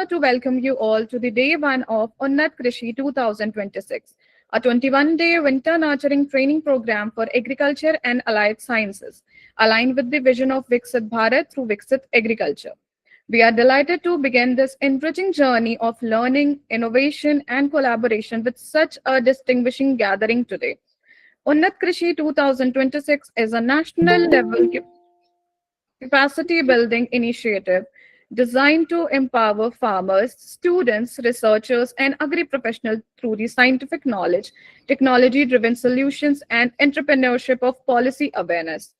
honor to welcome you all to the day one of UNNAT KRISHI 2026, a 21-day winter nurturing training program for agriculture and allied sciences, aligned with the vision of Viksit Bharat through Viksit Agriculture. We are delighted to begin this enriching journey of learning, innovation, and collaboration with such a distinguishing gathering today. UNNAT KRISHI 2026 is a national level capacity building initiative designed to empower farmers, students, researchers, and agri professionals through the scientific knowledge, technology driven solutions, and entrepreneurship of policy awareness.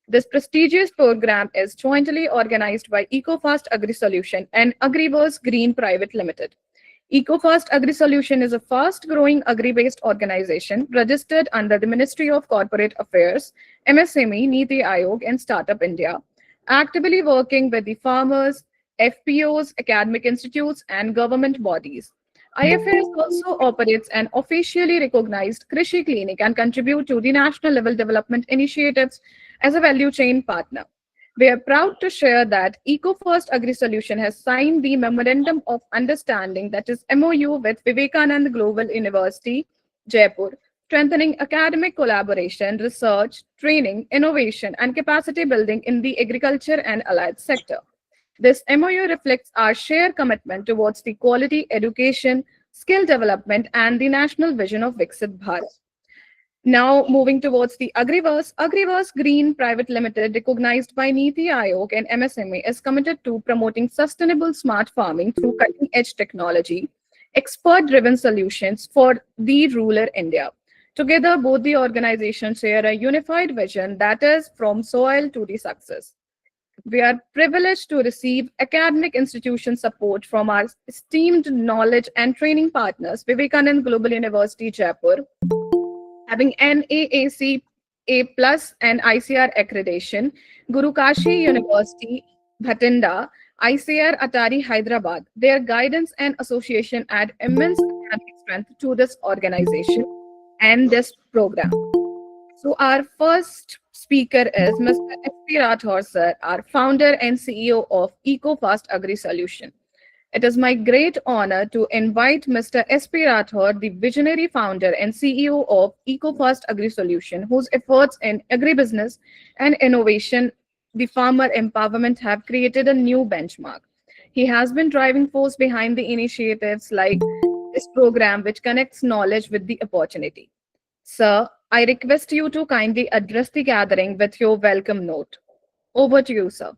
This prestigious program is jointly organized by EcoFast Agri Solution and Agriverse Green Private Limited. EcoFast Agri Solution is a fast-growing agri-based organization registered under the Ministry of Corporate Affairs, MSME, Niti Aayog, and Startup India, actively working with the farmers, FPOs, academic institutes, and government bodies. IFAS also operates an officially recognized Krishi clinic and contribute to the national level development initiatives as a value chain partner. We are proud to share that EcoFirst Agri Solution has signed the Memorandum of Understanding, that is MOU, with Vivekanand Global University, Jaipur, strengthening academic collaboration, research, training, innovation, and capacity building in the agriculture and allied sector. This MOU reflects our shared commitment towards the quality education, skill development, and the national vision of Viksit Bharat. Now, moving towards the Agriverse, Agriverse Green Private Limited, recognized by Niti Aayog and MSME, is committed to promoting sustainable smart farming through cutting-edge technology, expert-driven solutions for the rural India. Together, both the organizations share a unified vision, that is, from soil to the success. We are privileged to receive academic institution support from our esteemed knowledge and training partners, Vivekanand Global University, Jaipur, having NAAC A+ and ICR accreditation, Guru Kashi University, Bhatinda, ICR Atari, Hyderabad. Their guidance and association add immense academic strength to this organization and this program. So our first speaker is Mr. S.P. Rathore, sir, our founder and CEO of EcoFast Agri Solution. It is my great honor to invite Mr. S.P. Rathore, the visionary founder and CEO of EcoFast Agri Solution, whose efforts in agribusiness and innovation, the farmer empowerment, have created a new benchmark. He has been driving force behind the initiatives like this program, which connects knowledge with the opportunity. Sir, I request you to kindly address the gathering with your welcome note. Over to you, sir.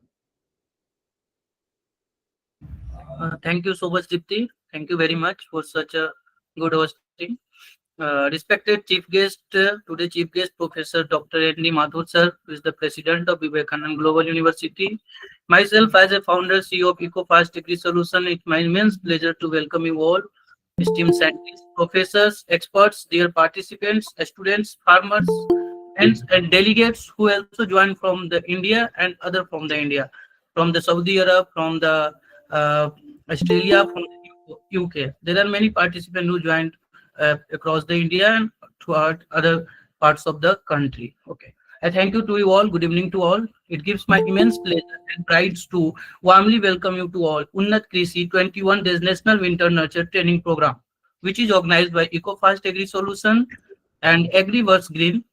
Thank you so much, Dipti. Thank you very much for such a good hosting. Respected Chief Guest, today Chief Guest Professor Dr. N.D. Mathur, sir, who is the President of Vivekanand Global University. Myself, as a founder, CEO of EcoFast Agri Solution, it's my immense pleasure to welcome you all, esteemed scientists, professors, experts, dear participants, students, farmers, and delegates who also joined from the India and other from the India, from the Saudi Arab, from the Australia, from the UK. There are many participants who joined across the India and throughout other parts of the country. Okay. I thank you to you all. Good evening to all. It gives my immense pleasure and pride to warmly welcome you to all UNNAT KRISHI 21 Days National Winter Nurture Training Program, which is organized by EcoFast Agri Solution and Agriverse Green,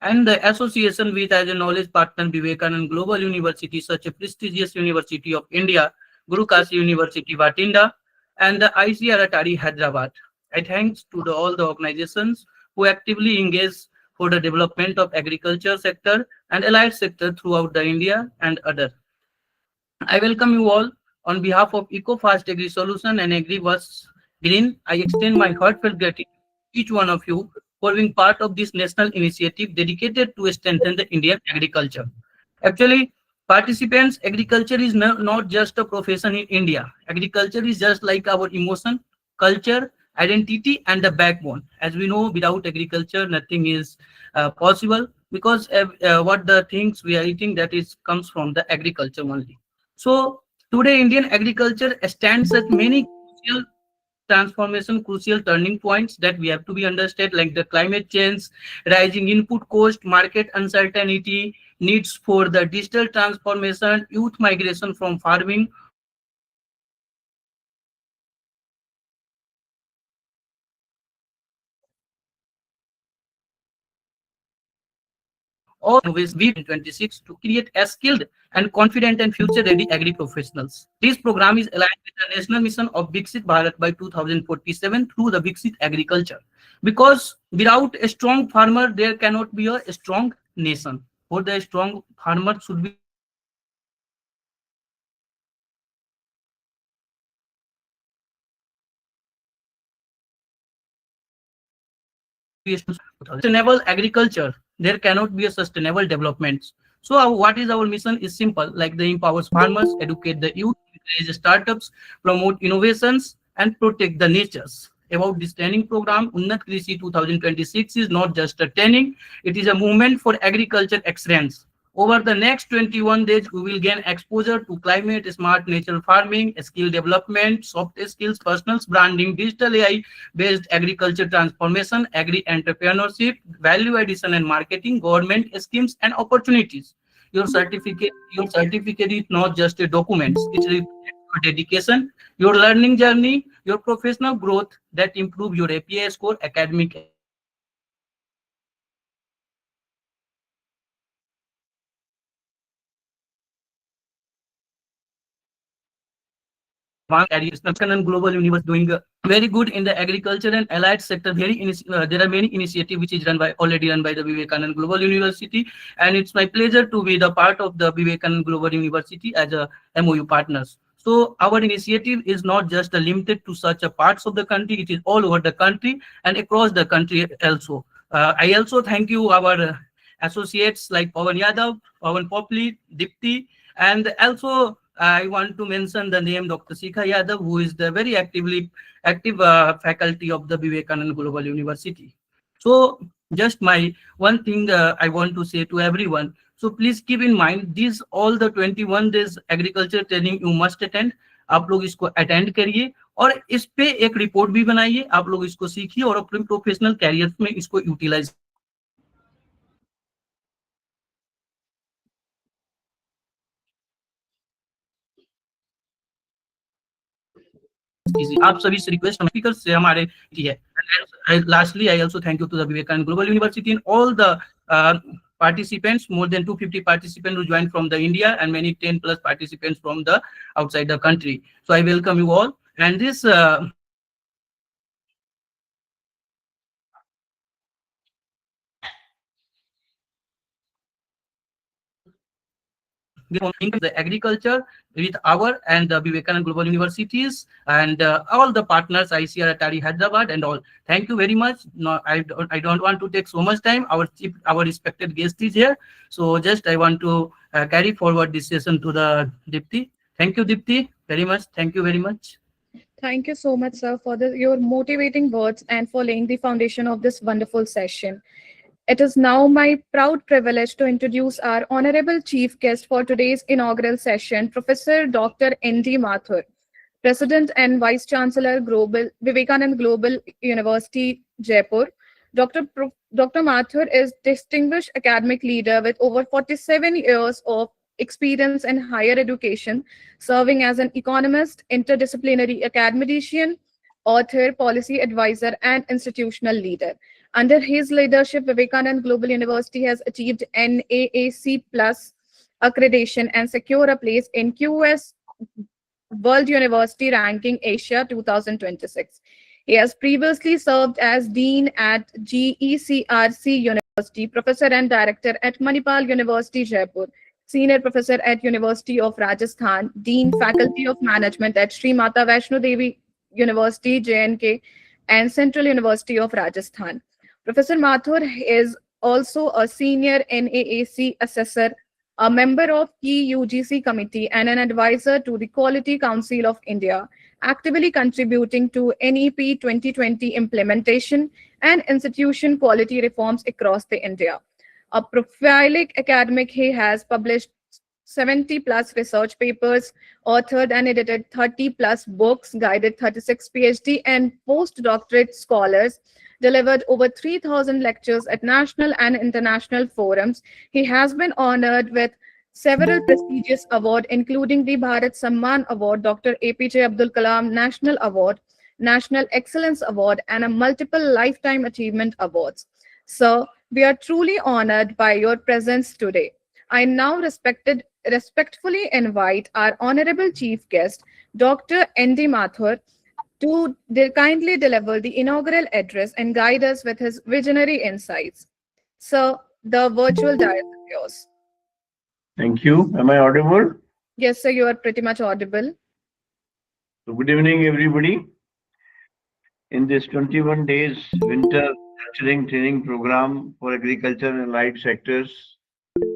and the association with as a knowledge partner Vivekanand Global University, such a prestigious university of India, Guru Kashi University, Bhatinda, and the ICR Atari, Hyderabad. I thanks to all the organizations who actively engage for the development of agriculture sector and allied sector throughout the India and other. I welcome you all on behalf of EcoFast Agri Solution and Agriverse Green. I extend my heartfelt gratitude to each one of you for being part of this national initiative dedicated to strengthen the Indian agriculture. Actually, participants, agriculture is not just a profession in India. Agriculture is just like our emotion, culture, identity, and the backbone. As we know, without agriculture, nothing is possible, because what the things we are eating, that is comes from the agriculture only. So today, Indian agriculture stands at many crucial transformation, crucial turning points that we have to be understood, like the climate change, rising input cost, market uncertainty, needs for the digital transformation, youth migration from farming, all innovation in 26 to create a skilled and confident and future-ready agri professionals. This program is aligned with the national mission of Viksit Bharat by 2047 through the Viksit Agriculture. Because without a strong farmer, there cannot be a strong nation. For the strong farmer should be a strong nation. So our initiative is not just a training, sustainable agriculture, there cannot be a sustainable development. So what is our mission is simple, like the empowers farmers, educate the youth, encourage startups, promote innovations, and protect the natures. About this training program, UNNAT KRISHI 2026 is not just a training, it is a movement for agriculture excellence. Over the next 21 days, we will gain exposure to climate smart natural farming, skill development, soft skills, personal branding, digital AI-based agriculture transformation, agri-entrepreneurship, value addition and marketing, government schemes and opportunities. Your certificate is not just a document, it reflects your dedication, your learning journey, your professional growth that improve your API score, academic excellence, and and global universe doing very good in the agriculture and allied sector. There are many initiatives which is already run by the Vivekanand Global University, and it's my pleasure to be the part of the Vivekanand Global University as a MOU partners. So our initiative is not just limited to such a parts of the country; it is all over the country and across the country also. I also thank you our associates like Pawan Yadav, Pawan Popli, Dipti, and also I want to mention the name Dr. Sikha Yadav, who is the very active faculty of the Vivekanand Global University. So just my one thing I want to say to everyone. So please keep in mind these all the 21 days agriculture training you must attend. आप लोग इसको attend करिए और इस पे एक report भी बनाइए, आप लोग इसको सीखिए और अपने प्रोफेशनल कैरियर में इसको यूटिलाइज easy. आप सभी से रिक्वेस्ट स्पीकर से हमारे है. Lastly, I also thank you to the Vivekanand Global University and all the participants, more than 250 participants who joined from the India and many 10 plus participants from the outside the country. So I welcome you all. And this the agriculture with our and the Vivekanand Global Universities and all the partners, ICR, Atari, Hyderabad and all. Thank you very much. No, I don't want to take so much time. Our respected guest is here. So just I want to carry forward this session to the Dipti. Thank you, Dipti, very much. Thank you very much. Thank you so much, sir, for your motivating words and for laying the foundation of this wonderful session. It is now my proud privilege to introduce our honorable chief guest for today's inaugural session, Professor Dr. N.D. Mathur, President and Vice Chancellor, Vivekanand Global University, Jaipur. Dr. Mathur is distinguished academic leader with over 47 years of experience in higher education, serving as an economist, interdisciplinary academician, author, policy advisor, and institutional leader. Under his leadership, Vivekanand Global University has achieved NAAC Plus accreditation and secure a place in QS World University Ranking Asia 2026. He has previously served as Dean at GECRC University, Professor and Director at Manipal University, Jaipur, Senior Professor at University of Rajasthan, Dean Faculty of Management at Sri Mata Vaishno Devi University, JNK, and Central University of Rajasthan. Professor Mathur is also a senior NAAC assessor, a member of key UGC committee, and an advisor to the Quality Council of India, actively contributing to NEP 2020 implementation and institution quality reforms across the India. A prolific academic, he has published 70 plus research papers, authored and edited 30 plus books, guided 36 PhD and postdoctorate scholars, delivered over 3,000 lectures at national and international forums. He has been honored with several prestigious awards, including the Bharat Samman Award, Dr. APJ Abdul Kalam National Award, National Excellence Award, and a multiple Lifetime Achievement Awards. So, We are truly honored by your presence today. I now respectfully invite our honorable chief guest, Dr. N.D. Mathur, to kindly deliver the inaugural address and guide us with his visionary insights. Sir, the virtual dais is yours. Thank you. Am I audible? Yes, sir, you are pretty much audible. So good evening, everybody. In this 21 days winter nurturing training program for agriculture and allied sectors,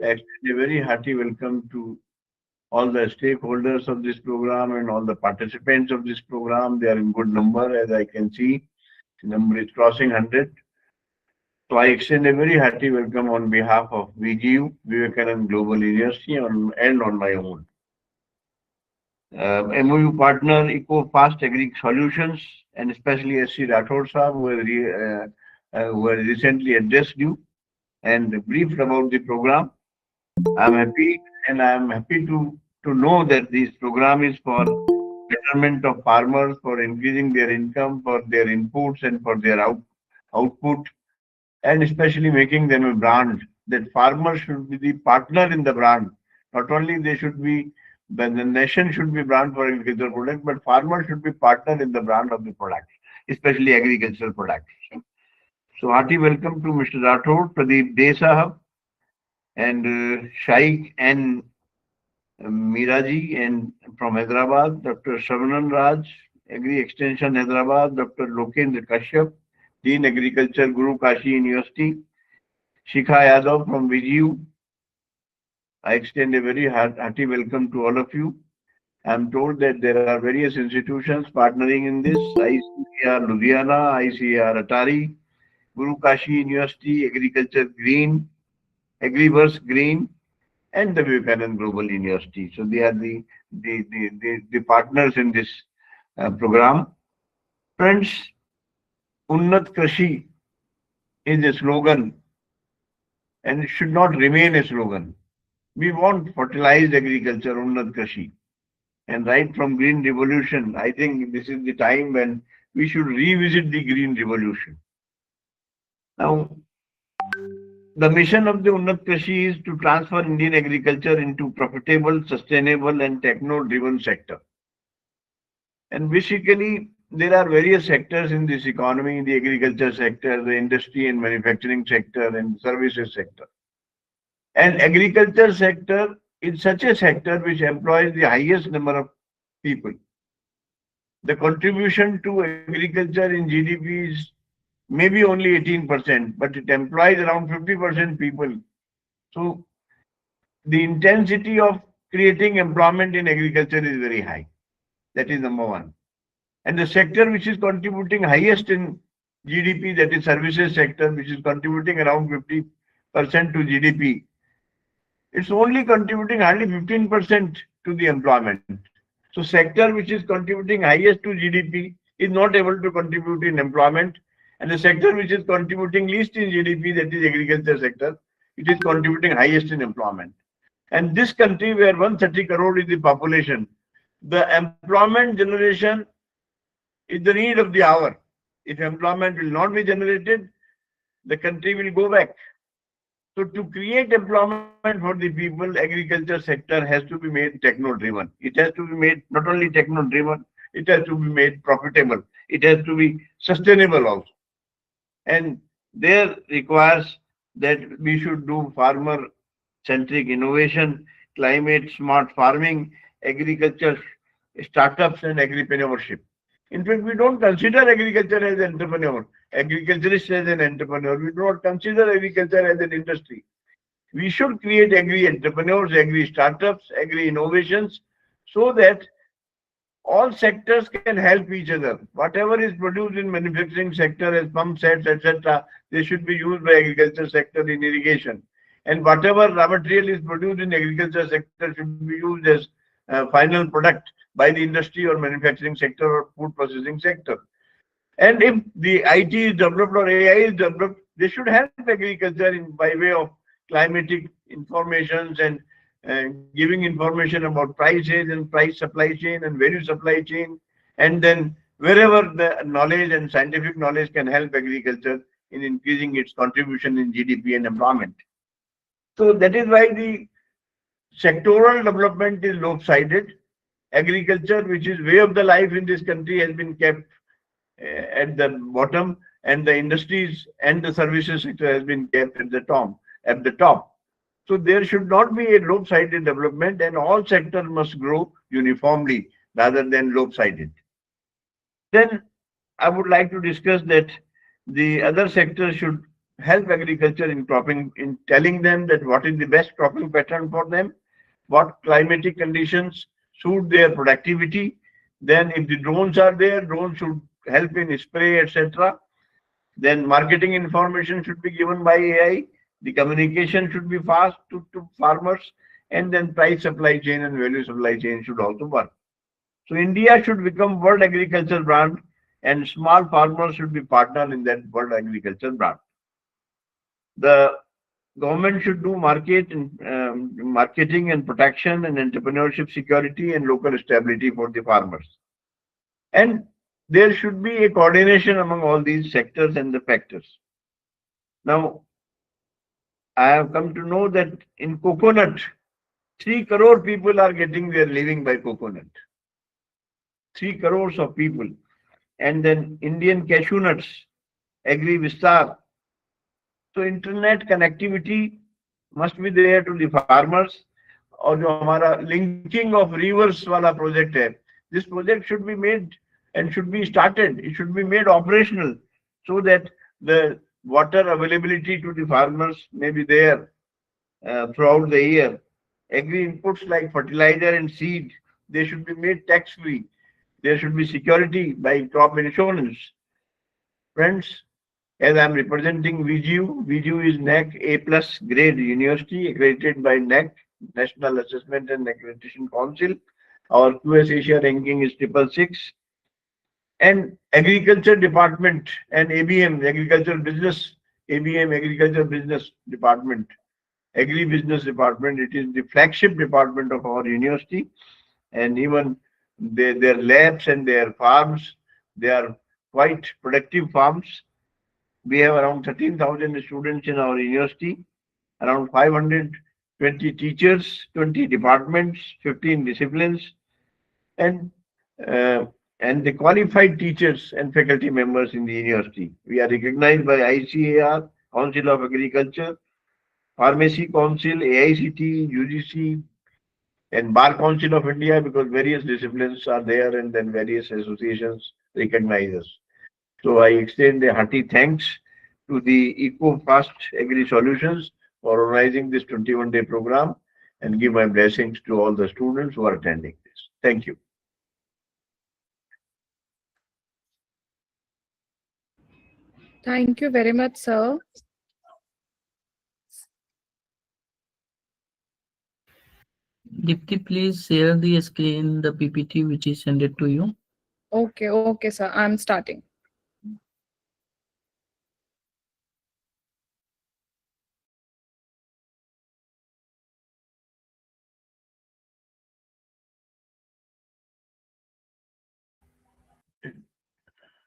I extend a very hearty welcome to all the stakeholders of this program and all the participants of this program. They are in good number, as I can see. The number is crossing 100. So I extend a very hearty welcome on behalf of VGU, Vivekanand Global University, and on my own. MOU partner EcoFast Agri Solutions, and especially SC Rathod Saab, who has recently addressed you and briefed about the program. I'm happy, and I'm happy to know that this program is for betterment of farmers, for increasing their income, for their inputs, and for their output, and especially making them a brand. That farmers should be the partner in the brand. Not only they should be, the nation should be brand for agricultural products, but farmers should be partner in the brand of the products, especially agricultural products. So hearty welcome to Mr. Rathod, Pradeep Dey Sahab, and Shaikh and Miraji, and from Hyderabad, Dr. Shavanan Raj, Agri Extension Hyderabad, Dr. Lokendra Kashyap, Dean Agriculture, Guru Kashi University, Shikha Yadav from VGU. I extend a very hearty welcome to all of you. I'm told that there are various institutions partnering in this: ICAR Ludhiana, ICAR Atari, Guru Kashi University, Agriculture Green, Agriverse Green, and the Vivekanand Global University. So they are the partners in this program. Friends, UNNAT KRISHI is a slogan, and it should not remain a slogan. We want fertilized agriculture, Unnat Krishi. And right from Green Revolution, I think this is the time when we should revisit the Green Revolution. Now, the mission of the Unnat Krishi is to transfer Indian agriculture into profitable, sustainable, and techno-driven sector. And basically, there are various sectors in this economy: the agriculture sector, the industry and manufacturing sector, and services sector. And agriculture sector is such a sector which employs the highest number of people. The contribution to agriculture in GDP is maybe only 18%, but it employs around 50% people. So the intensity of creating employment in agriculture is very high. That is number one. And the sector which is contributing highest in GDP, that is services sector, which is contributing around 50% to GDP, it's only contributing hardly 15% to the employment. So sector which is contributing highest to GDP is not able to contribute in employment, and the sector which is contributing least in GDP, that is agriculture sector, it is contributing highest in employment. And this country where 130 crore is the population, the employment generation is the need of the hour. If employment will not be generated, the country will go back. So to create employment for the people, agriculture sector has to be made techno-driven. It has to be made not only techno-driven, it has to be made profitable. It has to be sustainable also. And there requires that we should do farmer-centric innovation, climate-smart farming, agriculture startups, and agripreneurship. In fact, we don't consider agriculture as an entrepreneur, agriculturist as an entrepreneur. We do not consider agriculture as an industry. We should create agri entrepreneurs, agri startups, agri innovations, so that all sectors can help each other. Whatever is produced in manufacturing sector as pump sets, etc., they should be used by agriculture sector in irrigation. And whatever raw material is produced in agriculture sector should be used as final product by the industry or manufacturing sector or food processing sector. And if the IT is developed or AI is developed, they should help agriculture by way of climatic informations and giving information about prices and price supply chain and value supply chain. And then wherever the knowledge and scientific knowledge can help agriculture, in increasing its contribution in GDP and employment. So that is why the sectoral development is lopsided. Agriculture, which is way of the life in this country, has been kept at the bottom, and the industries and the services sector has been kept at the top. At the top. So there should not be a lopsided development, and all sectors must grow uniformly rather than lopsided. Then I would like to discuss that the other sectors should help agriculture in cropping, in telling them that what is the best cropping pattern for them, what climatic conditions suit their productivity. Then if the drones are there, drones should help in spray, etc. Then marketing information should be given by AI. The communication should be fast to farmers, and then price supply chain and value supply chain should also work. So India should become world agriculture brand, and small farmers should be partner in that world agriculture brand. The government should do marketing and protection and entrepreneurship security and local stability for the farmers. And there should be a coordination among all these sectors and the factors. Now, I have come to know that in coconut, 3 crore people are getting their living by coconut. 3 crores of people. And then Indian cashew nuts, Agri Vistar. So internet connectivity must be there to the farmers. और जो हमारा linking of rivers वाला project है, this project should be made and should be started. It should be made operational so that the water availability to the farmers may be there throughout the year. Agri inputs like fertilizer and seed, they should be made tax free. There should be security by crop insurance. Friends, as I am representing VGU, VGU is NAC A plus grade university accredited by NAC, National Assessment and Accreditation Council. Our QS Asia ranking is 666. And Agriculture Department and ABM, Agriculture Business, ABM, Agriculture Business Department, Agri Business Department, it is the flagship department of our university. And even their labs and their farms, they are quite productive farms. We have around 13,000 students in our university, around 520 teachers, 20 departments, 15 disciplines, and uh, the qualified teachers and faculty members in the university. We are recognized by ICAR, Council of Agriculture, Pharmacy Council, AICT, UGC, and Bar Council of India, because various disciplines are there and then various associations recognize us. So I extend a hearty thanks to the Eco-Fast Agri Solutions for organizing this 21-day program, and give my blessings to all the students who are attending this. Thank you. Thank you very much, sir. Dipti, please share the screen, the PPT which is sent it to you. Okay, sir. I'm starting.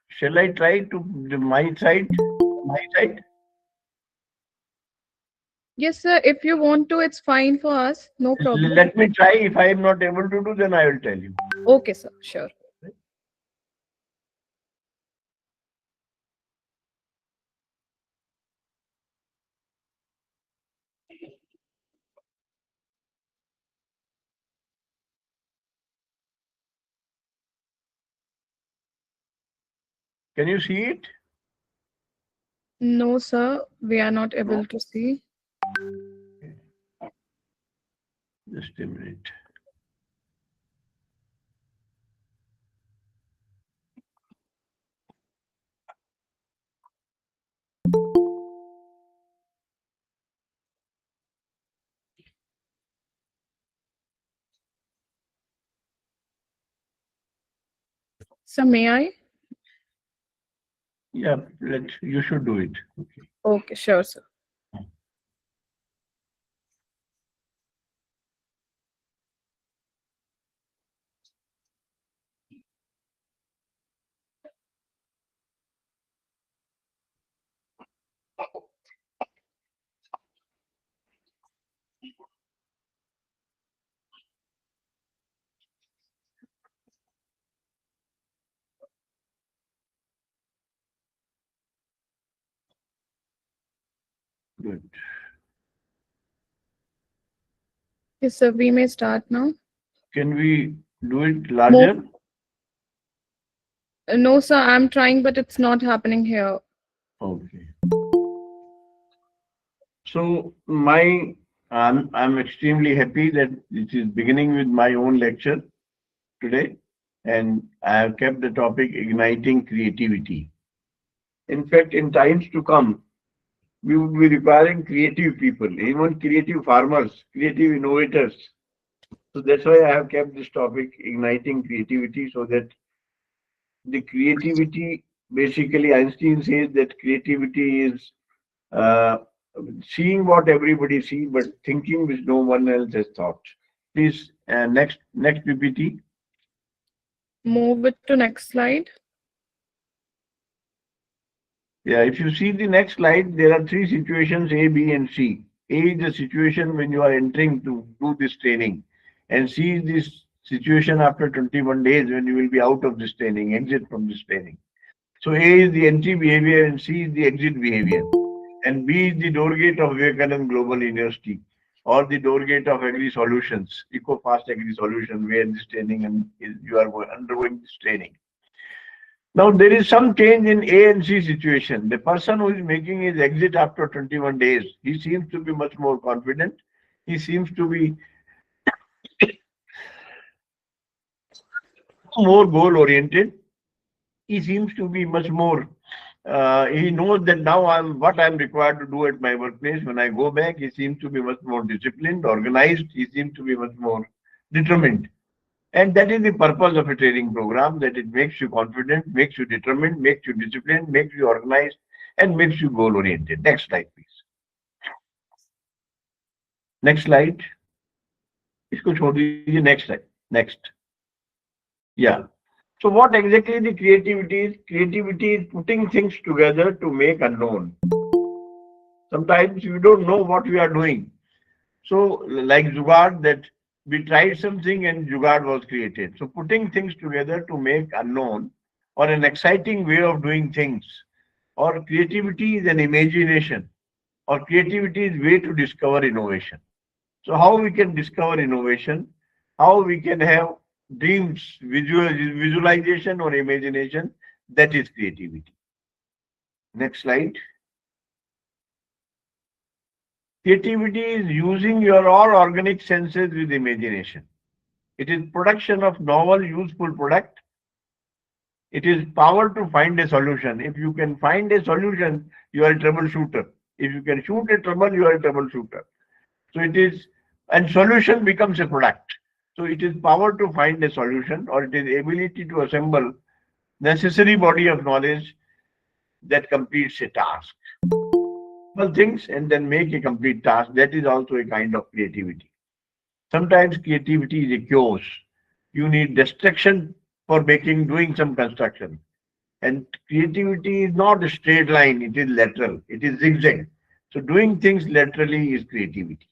Shall I try to my side? My side? Yes, sir. If you want to, it's fine for us. No problem. Let me try. If I am not able to do, then I will tell you. Okay, sir. Sure. Can you see it? No, sir. We are not able to see. Just a minute. Sir, may I? Yeah, you should do it. Okay. Okay, sure, sir. Good. Yes, sir, we may start now. Can we do it larger? No, sir, I'm trying, but it's not happening here. Okay. So I'm extremely happy that this is beginning with my own lecture today, and I have kept the topic igniting creativity. In fact, in times to come, we would be requiring creative people, even creative farmers, creative innovators. So that's why I have kept this topic igniting creativity, so that the creativity, basically Einstein says that creativity is uh, seeing what everybody sees, but thinking which no one else has thought. Please, next PPT. Move it to next slide. Yeah, if you see the next slide, there are three situations, A, B, and C. A is the situation when you are entering to do this training, and C is this situation after 21 days when you will be out of this training, exit from this training. So A is the entry behavior and C is the exit behavior. And B is the door gate of Vivekanand Global University, or the door gate of Agri Solutions, EcoFast Agri Solution, where this training and you are undergoing this training. Now there is some change in A and C situation. The person who is making his exit after 21 days, he seems to be much more confident. He seems to be more goal oriented. He seems to be much more. He knows that now what I'm required to do at my workplace. When I go back, he seems to be much more disciplined, organized. He seems to be much more determined. And that is the purpose of a training program, that it makes you confident, makes you determined, makes you disciplined, makes you organized, and makes you goal oriented. Next slide, please. Next slide. इसको छोड़ दीजिए. Next slide. Next. Yeah. So what exactly the creativity is? Creativity is putting things together to make unknown. Sometimes we don't know what we are doing. So like Jugaad, that we tried something and Jugaad was created. So putting things together to make unknown, or an exciting way of doing things, or creativity is an imagination, or creativity is way to discover innovation. So how we can discover innovation, how we can have dreams, visualization or imagination, that is creativity. Next slide. Creativity is using your all organic senses with imagination. It is production of novel, useful product. It is power to find a solution. If you can find a solution, you are a troubleshooter. If you can shoot a trouble, you are a troubleshooter. So it is, and solution becomes a product. So it is power to find a solution, or it is ability to assemble necessary body of knowledge that completes a task. Well, things and then make a complete task. That is also a kind of creativity. Sometimes creativity is a chaos. You need destruction for doing some construction. And creativity is not a straight line, it is lateral, it is zigzag. So doing things laterally is creativity.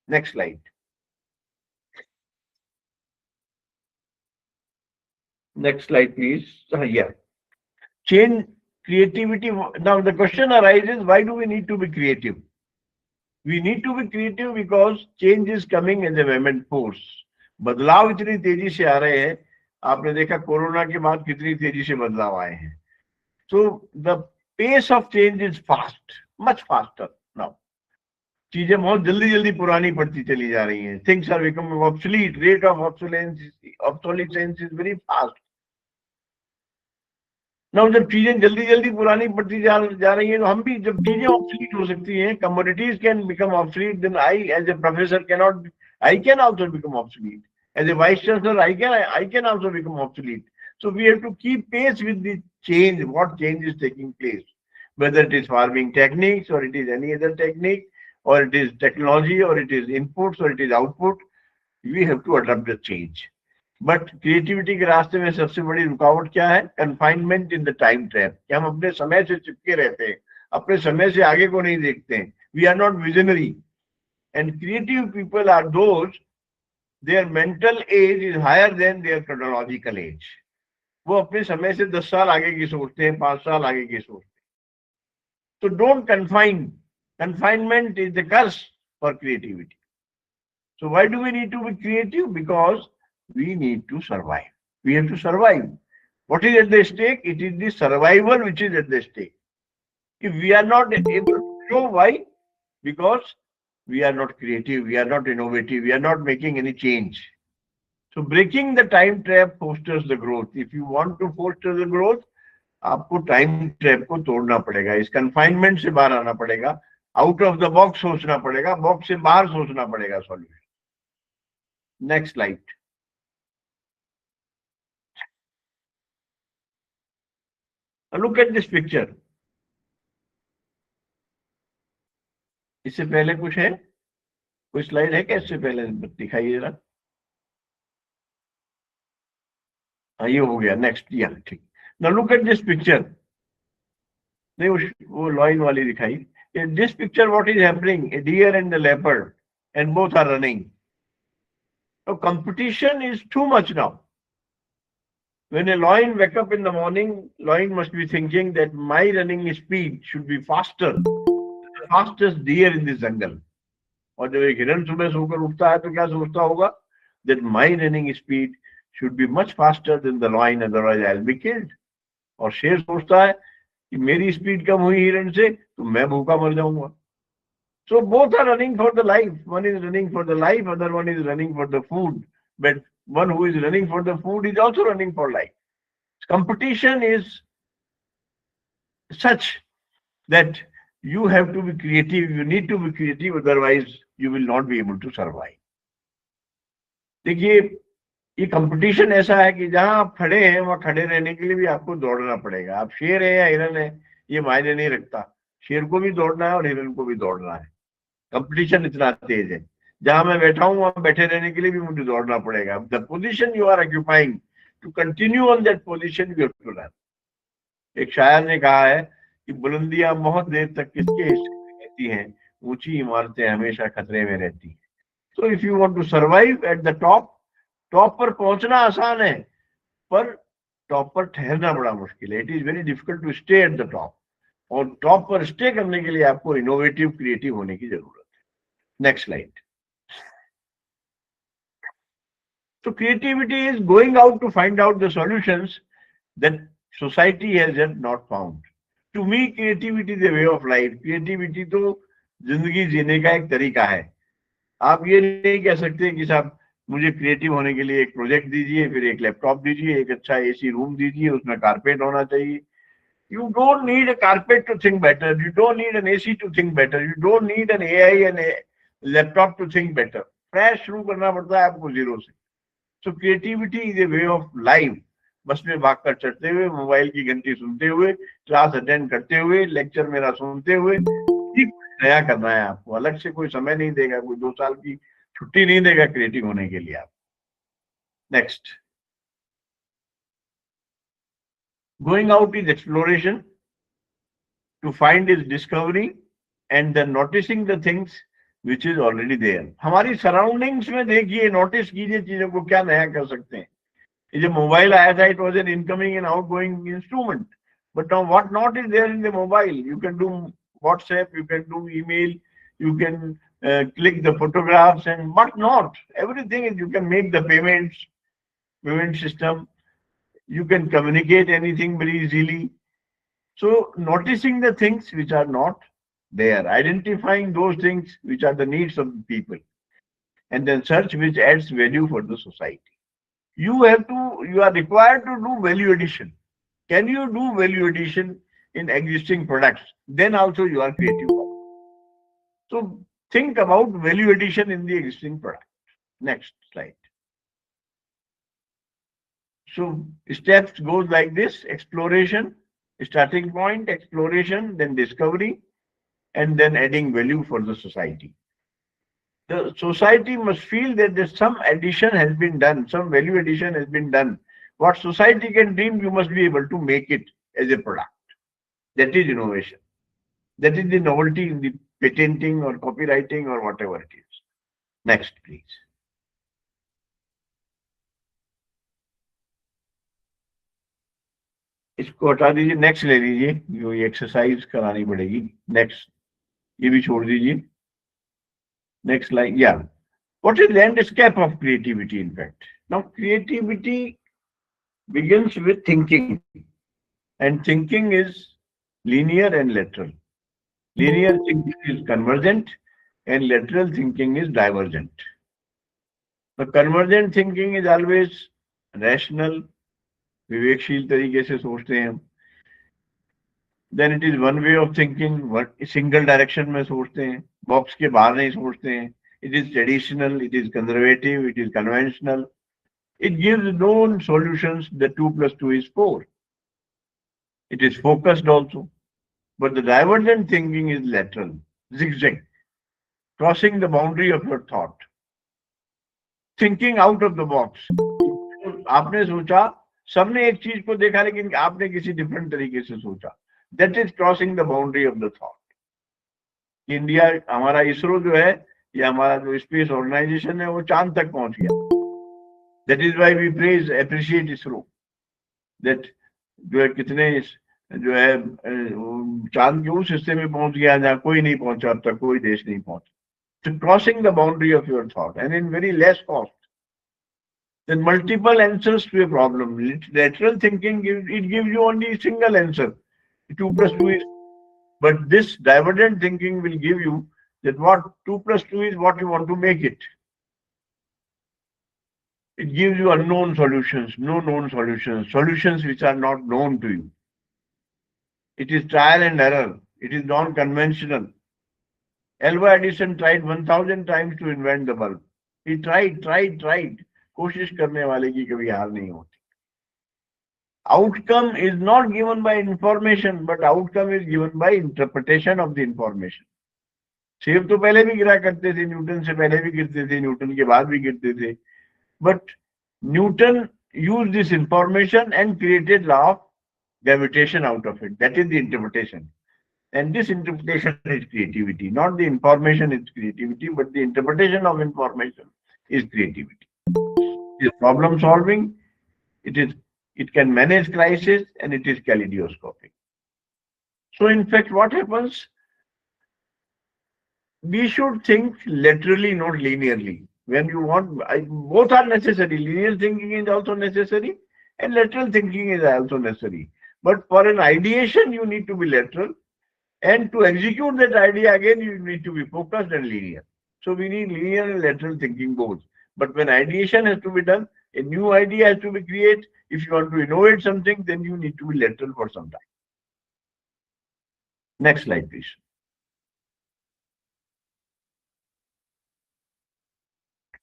Next slide. Next slide, please. Yeah. Change creativity. Now the question arises, why do we need to be creative? We need to be creative because change is coming as a vehement force. बदलाव इतनी तेजी से आ रहे हैं. आपने देखा corona के बाद कितनी तेजी से बदलाव आए हैं. So the pace of change is fast, much faster now. चीजें बहुत जल्दी जल्दी पुरानी पड़ती चली जा रही हैं. Things are becoming obsolete. Rate of obsolescence is very fast. Now जब चीजें जल्दी जल्दी पुरानी पड़ती जा रही हैं, तो हम भी जब चीजें ऑब्सोलीट हो सकती हैं, commodities can become obsolete, then I as a professor I can also become obsolete. As a vice chancellor, I can also become obsolete. So we have to keep pace with the change, what change is taking place, whether it is farming techniques or it is any other technique, or it is technology, or it is inputs, or it is output. We have to adapt the change. But creativity के रास्ते में सबसे बड़ी रुकावट क्या है? Confinement in the time trap, कि हम अपने समय से चिपके रहते हैं, अपने समय से आगे को नहीं देखते हैं. We are not visionary. And creative people are those their mental age is higher than their chronological age. वो अपने समय से 10 साल आगे की सोचते हैं, 5 साल आगे की सोचते हैं. तो don't confine Confinement is the curse for creativity. So why do we need to be creative? Because we need to survive. We have to survive. What is at the stake? It is the survival which is at the stake. If we are not able to show why, because we are not creative, we are not innovative, we are not making any change. So breaking the time trap fosters the growth. If you want to foster the growth, आपको time trap को तोड़ना पड़ेगा, इस confinement से बाहर आना पड़ेगा, out of the box सोचना पड़ेगा, बॉक्स से बाहर सोचना पड़ेगा solution. Next slide. Look at this picture. इससे पहले कुछ है, कोई स्लाइड है क्या इससे पहले? दिखाइए जरा. हाँ ये हो गया. नेक्स्ट. या ठीक. Now look at this picture. नहीं वो लॉइन वाली दिखाई. In this picture, what is happening? A deer and a leopard, and both are running. So competition is too much now. When a lion wake up in the morning, lion must be thinking that my running speed should be faster than the fastest deer in this jungle. और जब एक हिरन सुबह सोकर उठता है तो क्या सोचता होगा? That my running speed should be much faster than the lion, otherwise I'll be killed. और शेर सोचता है कि मेरी स्पीड कम हुई हिरन से तो मैं भूखा मर जाऊंगा. So both are running for the life. One is running for the life, other one is running for the food. But one who is running for the food is also running for life. Competition is such that you have to be creative. You need to be creative, otherwise you will not be able to survive. देखिए ये competition ऐसा है कि जहां आप खड़े हैं वहां खड़े रहने के लिए भी आपको दौड़ना पड़ेगा. आप शेर है या हिरन है ये मायने नहीं रखता. शेर को भी दौड़ना है और हिरन को भी दौड़ना है. कंपटीशन इतना तेज है. जहां मैं बैठा हूं वहां बैठे रहने के लिए भी मुझे दौड़ना पड़ेगा. The position you are occupying, to continue on that position you have to learn. एक शायर ने कहा है कि बुलंदियां बहुत देर तक किसके हिस्से में रहती हैं, ऊंची इमारतें हमेशा खतरे में रहती हैं. So if you want to survive at the top, top पर पहुंचना आसान है पर टॉप पर ठहरना बड़ा मुश्किल है. It is very difficult to stay at the top. और टॉप पर स्टे करने के लिए आपको इनोवेटिव, क्रिएटिव होने की जरूरत है. Next slide. So creativity is going out to find out the solutions that society has yet not found. To me, creativity is a way of life. Creativity तो जिंदगी जीने का एक तरीका है. आप ये नहीं कह सकते कि साहब मुझे क्रिएटिव होने के लिए एक प्रोजेक्ट दीजिए, फिर एक लैपटॉप दीजिए, एक अच्छा एसी रूम दीजिए, उसमें कारपेट होना चाहिए. You don't need a carpet to think better. You don't need an AC to think better. You don't need an AI and a laptop to think better. Fresh शुरू करना पड़ता है आपको zero से. So creativity is a way of life. बस में भागकर चढ़ते हुए, मोबाइल की घंटी सुनते हुए, क्लास अटेंड करते हुए, लेक्चर मेरा सुनते हुए, नया करना है आपको. अलग से कोई समय नहीं देगा, कोई 2 साल की छुट्टी नहीं देगा क्रिएटिव होने के लिए आप. Next. Going out is exploration. To find is discovery, and then noticing the things which is already there. हमारी सराउंडिंग्स में देखिए, नोटिस कीजिए चीजों को, क्या नया कर सकते हैं. ये जो मोबाइल आया था, it was an incoming and outgoing instrument. But now what not is there in the mobile? You can do WhatsApp, you can do email, you can click the photographs, and what not. Everything is, you can make the payments, payment system. You can communicate anything very easily. So noticing the things which are not there, identifying those things which are the needs of the people, and then search which adds value for the society. You are required to do value addition. Can you do value addition in existing products? Then also you are creative. So think about value addition in the existing product. Next slide. So steps goes like this: exploration, starting point, exploration, then discovery, and then adding value for the society. The society must feel that some addition has been done, some value addition has been done. What society can dream, you must be able to make it as a product. That is innovation. That is the novelty in the patenting or copywriting or whatever it is. Next, please. इसको हटा दीजिए. Next ले लीजिए, ये exercise करानी पड़ेगी. Next. ये भी छोड़ दीजिए. Next slide. Yeah. What is landscape of creativity, in fact? Now, creativity begins with thinking. And thinking is linear and lateral. Linear thinking is convergent and lateral thinking is divergent. The convergent thinking is always rational, विवेकशील तरीके से सोचते हैं हम. Then it is one way of thinking, single direction में सोचते हैं, box के बाहर नहीं सोचते हैं. It is traditional, it is conservative, it is conventional. It gives known solutions that 2 plus 2 is 4. It is focused also. But the divergent thinking is lateral, zigzag, crossing the boundary of your thought. Thinking out of the box. आपने सोचा, सबने एक चीज को देखा लेकिन आपने किसी डिफरेंट तरीके से सोचा. That is crossing the boundary of the thought. India, हमारा इसरो जो है, या हमारा जो स्पेस ऑर्गेनाइजेशन है, वो चांद तक पहुंच गया. That is why we praise, appreciate ISRO. That जो है कितने जो है चांद के उस हिस्से में पहुंच गया जहाँ कोई नहीं पहुंचा, अब तक कोई देश नहीं पहुंचा. So crossing the boundary of your thought and in very less cost. Then multiple answers to a problem. Lateral thinking gives you only a single answer. 2 plus 2 is. But this divergent thinking will give you that what 2 plus 2 is, what you want to make it. It gives you unknown solutions, no known solutions, solutions which are not known to you. It is trial and error. It is non-conventional. Alva Edison tried 1000 times to invent the bulb. He tried. कोशिश करने वाले की कभी हार नहीं होती. Outcome is not given by information, but outcome is given by interpretation of the information. सेब तो पहले भी गिरा करते थे, न्यूटन से पहले भी गिरते थे, न्यूटन के बाद भी गिरते थे. But Newton used this information and created law of gravitation out of it. That is the interpretation. And this interpretation is creativity. Not the information is creativity, but the interpretation of information is creativity. It is problem solving, it can manage crisis, and it is kaleidoscopic. So in fact, what happens? We should think laterally, not linearly. When you want, both are necessary. Linear thinking is also necessary, and lateral thinking is also necessary. But for an ideation, you need to be lateral. And to execute that idea again, you need to be focused and linear. So we need linear and lateral thinking both. But when ideation has to be done, a new idea has to be created. If you want to innovate something, then you need to be lateral for some time. Next slide, please.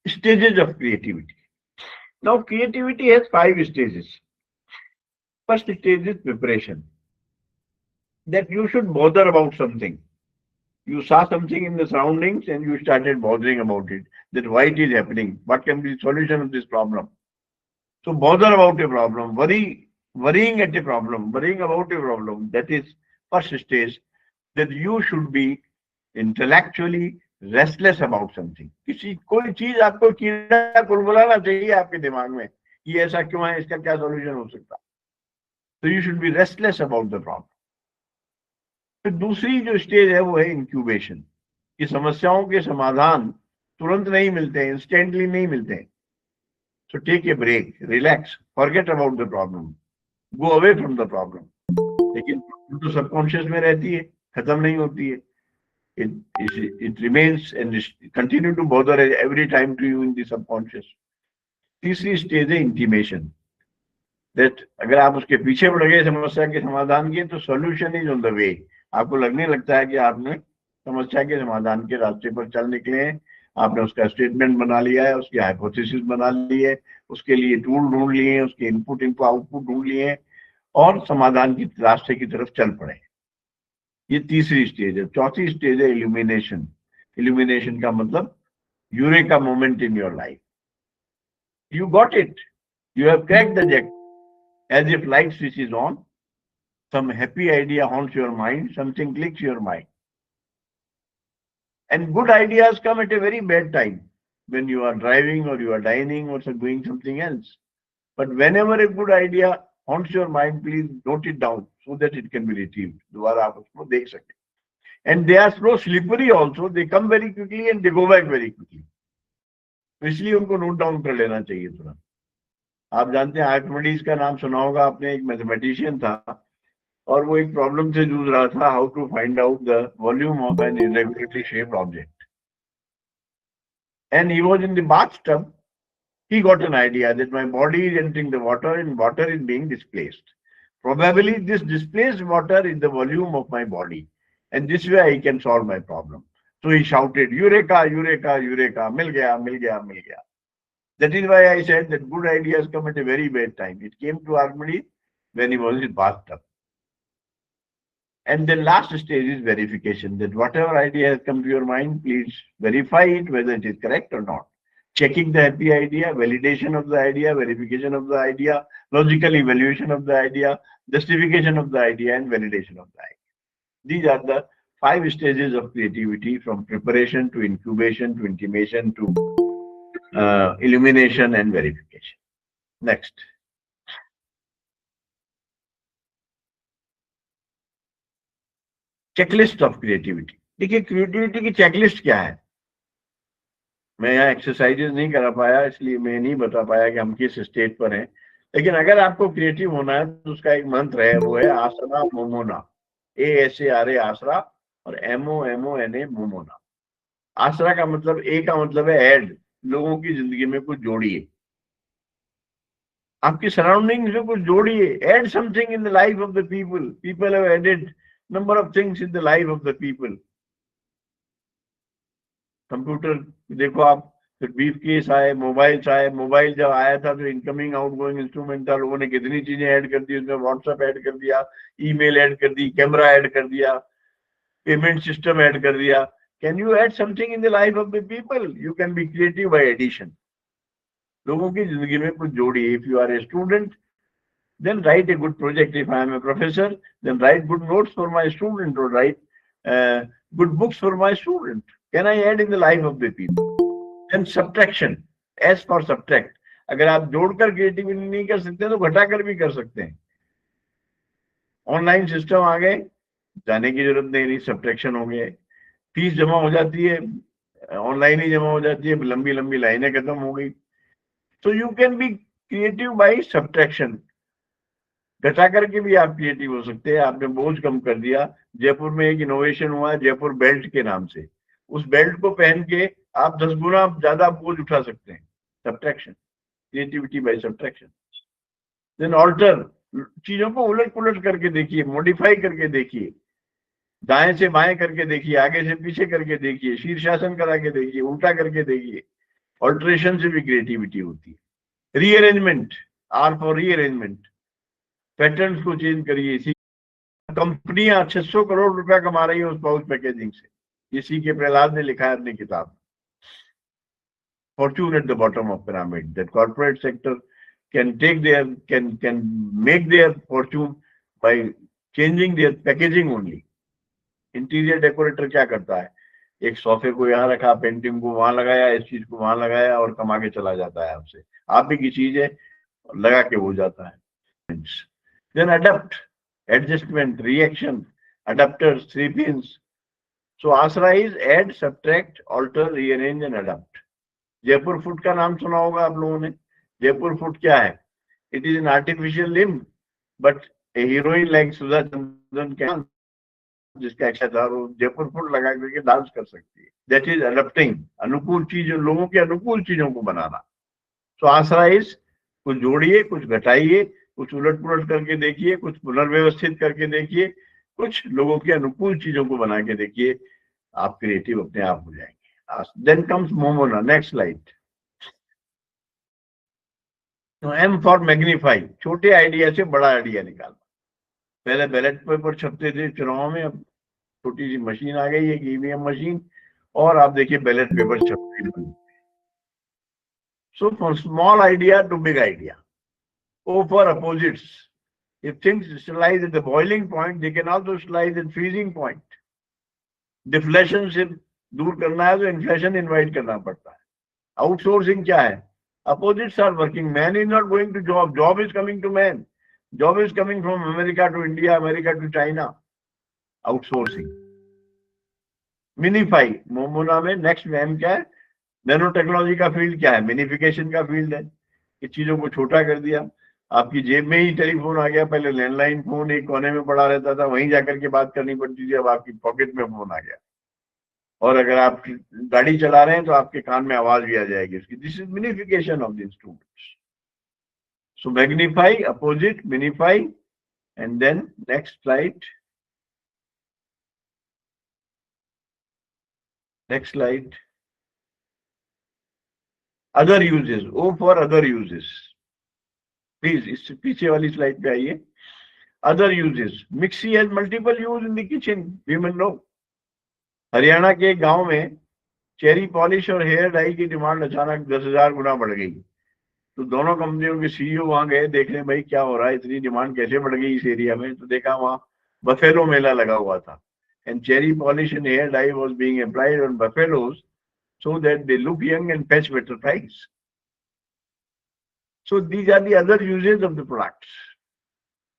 Stages of creativity. Now, creativity has 5 stages. First stage is preparation. That you should bother about something. You saw something in the surroundings and you started bothering about it. That why it is happening? What can be the solution of this problem? So bother about a problem, worrying at a problem, worrying about a problem. That is first stage. That you should be intellectually restless about something. कोई चीज आपको कीड़ा कुलबुलाना चाहिए आपके दिमाग में, ये ऐसा क्यों है, इसका क्या सॉल्यूशन हो सकता है. So you should be restless about the problem. फिर दूसरी जो स्टेज है वो है इंक्यूबेशन. कि समस्याओं के समाधान तुरंत नहीं मिलते हैं, इंस्टेंटली नहीं मिलते हैं. So take a break, relax, forget about the problem, go away from the problem. लेकिन तो सबकॉन्शियस में रहती है, खत्म नहीं होती है. It remains and continue to bother every time to you in the subconscious. तीसरी स्टेज है इंटीमेशन. That अगर आप उसके पीछे पड़ गए समस्या के समाधान के, तो solution is on the way. आपको लगने लगता है कि आपने समस्या के समाधान के रास्ते पर चल निकले हैं. आपने उसका स्टेटमेंट बना लिया है, उसकी हाइपोथेसिस बना ली है, उसके लिए टूल ढूंढ लिए हैं, उसके इनपुट आउटपुट ढूंढ लिए हैं और समाधान की रास्ते की तरफ चल पड़े. ये तीसरी स्टेज है. चौथी स्टेज है इल्यूमिनेशन. इल्यूमिनेशन का मतलब eureka moment in your life. You got it, you have cracked the jack. As if light switch is on, some happy idea haunts your mind, something clicks your mind. And good ideas come at a very bad time, when you are driving or you are dining or doing something else. But whenever a good idea haunts your mind, please note it down so that it can be retrieved. दोबारा आप उसको देख सकें. and they are so slippery also. They come very quickly and they go back very quickly. तो इसलिए उनको note down कर लेना चाहिए तुरंत. आप जानते हैं आर्किमिडीज का नाम सुना होगा आपने, एक मैथमेटिशियन था और वो एक प्रॉब्लम से जूझ रहा था, how to find out the volume of an irregularly shaped object. And he was in the bathtub. He got an idea that my body is entering the water and water is being displaced. Probably this displaced water is the volume of my body, and this way I can solve my problem. So he shouted, "Eureka, Eureka, Eureka! Mil gaya, mil gaya, mil gaya." That is why I said that good ideas come at a very bad time. It came to Archimedes when he was in bathtub. And the last stage is verification. That whatever idea has come to your mind, please verify it whether it is correct or not. Checking the happy idea, validation of the idea, verification of the idea, logical evaluation of the idea, justification of the idea, and validation of the idea. These are the 5 stages of creativity, from preparation to incubation to intimation to illumination and verification. Next. Checklist of creativity. देखिए creativity की checklist क्या है. मैं यहाँ exercises नहीं करा पाया, इसलिए मैं नहीं बता पाया कि हम किस स्टेट पर हैं. लेकिन अगर आपको क्रिएटिव होना है तो उसका एक मंत्र है, वो है आसरा मोमोना. ASARA आसरा और MOMONA मोमोना. आसरा का मतलब, ए का मतलब है ऐड, लोगों की जिंदगी में कुछ जोड़िए, आपकी सराउंडिंग्स में कुछ जोड़िए. Add something in the life of the people. People have added number of things in the life of the people. Computer देखो आप, फिर ब्रीफ केस आए, मोबाइल्स आए. मोबाइल जब आया था तो इनकमिंग आउटगोइंग इंस्ट्रूमेंट था. लोगों ने कितनी चीजें ऐड कर दी उसमें. व्हाट्सएप ऐड कर दिया, ईमेल ऐड कर दी, कैमरा ऐड कर दिया, पेमेंट सिस्टम ऐड कर दिया. Can you add something in the life of the people? You can be creative by addition. लोगों की जिंदगी में कुछ जोड़िए. If you are a student, then write a good project. If I am a professor, then write good notes for my student, or write good books for my student. Can I add in the life of the people? Then subtraction. S for subtract. अगर आप जोड़कर creativity नहीं कर सकते तो घटाकर भी कर सकते हैं. ऑनलाइन सिस्टम आ गए, जाने की जरूरत नहीं रही, सब्ट्रैक्शन हो गया. फीस जमा हो जाती है, ऑनलाइन ही जमा हो जाती है, लंबी लंबी लाइनें खत्म हो गई. तो you can be creative by subtraction. घटा करके भी आप क्रिएटिव हो सकते हैं. आपने बोझ कम कर दिया. जयपुर में एक इनोवेशन हुआ जयपुर बेल्ट के नाम से. उस बेल्ट को पहन के आप 10 गुना ज्यादा बोझ उठा सकते हैं. Subtraction, creativity by subtraction. Then alter. चीजों को उलट पुलट करके देखिए, मॉडिफाई करके देखिए, दाएं से बाएं करके देखिए, आगे से पीछे करके देखिए, शीर्षासन करा के देखिए, उल्टा करके देखिए. ऑल्टरेशन से भी क्रिएटिविटी होती है. Rearrangement. R for rearrangement. Patterns को चेंज करिए. इसी कंपनियां 600 करोड़ रुपया कमा रही है उस पाउच पैकेजिंग से. इसी के प्रहलाद ने लिखा है अपनी किताब, Fortune at the bottom of pyramid. That corporate sector can take their can make their fortune by changing their packaging only. Interior decorator क्या करता है, एक सोफे को यहाँ रखा, पेंटिंग को वहां लगाया, इस चीज को वहां लगाया और कमा के चला जाता है आपसे. आप भी की चीज है, लगा के हो जाता है. Then adapt, adjustment, reaction, adapters, 3 P's. So ASRA is add, subtract, alter, rearrange and adapt. Jaipur food का नाम सुना होगा आप लोगों ने. जयपुर फूड क्या है? It is an artificial limb, but a heroine like Sudha Chandran के जिसका अच्छा था, वो जयपुर फूड लगा करके डांस कर सकती है. That is adapting. अनुकूल चीजों, लोगों के अनुकूल चीजों को बनाना. So ASRA is कुछ जोड़िए, कुछ घटाइए, कुछ उलट पुलट करके देखिए, कुछ पुनर्व्यवस्थित करके देखिए, कुछ लोगों के अनुकूल चीजों को बना के देखिए. आप क्रिएटिव अपने आप हो जाएंगे. देन कम्स मोमोना. Next slide. M for magnify. छोटे आइडिया से बड़ा आइडिया निकालना. पहले बैलेट पेपर छपते थे चुनाव में, अब छोटी सी मशीन आ गई है, ईवीएम मशीन, और आप देखिए बैलेट पेपर छपते हैं. So from small idea to big idea. O for opposites. If things crystallize at the boiling point, they can also crystallize at freezing point. Deflation से दूर करना है तो inflation invite करना पड़ता है. Outsourcing क्या है? Opposites are working. Man is not going to job. Job is coming to man. Job is coming from America to India, America to China. Outsourcing. Minify, मोमोना में नेक्स्ट में M क्या है? नैनो टेक्नोलॉजी का field क्या है? Minification का field है कि चीजों को छोटा कर दिया। आपकी जेब में ही टेलीफोन आ गया, पहले लैंडलाइन फोन एक कोने में पड़ा रहता था, वहीं जाकर के बात करनी पड़ती थी, अब आपकी पॉकेट में फोन आ गया। और अगर आप गाड़ी चला रहे हैं तो आपके कान में आवाज भी आ जाएगी उसकी। This is minification of the instruments. So magnify, opposite, minify, and then next slide, next slide. Other uses, O for other uses. Please, इस पीछे वाली स्लाइड पे आइए। Other uses, mixie has multiple use in the kitchen, women know. Haryana के गांव में cherry polish और hair dye की डिमांड अचानक 10,000 गुना बढ़ गई। तो दोनों कंपनियों के सीईओ वहां गए देखने, भाई क्या हो रहा है, इतनी डिमांड कैसे बढ़ गई इस एरिया में। तो देखा वहां बफेलो मेला लगा हुआ था, and cherry polish and hair dye was being applied on buffaloes so that they look young and fetch better price. So these are the other uses of the products.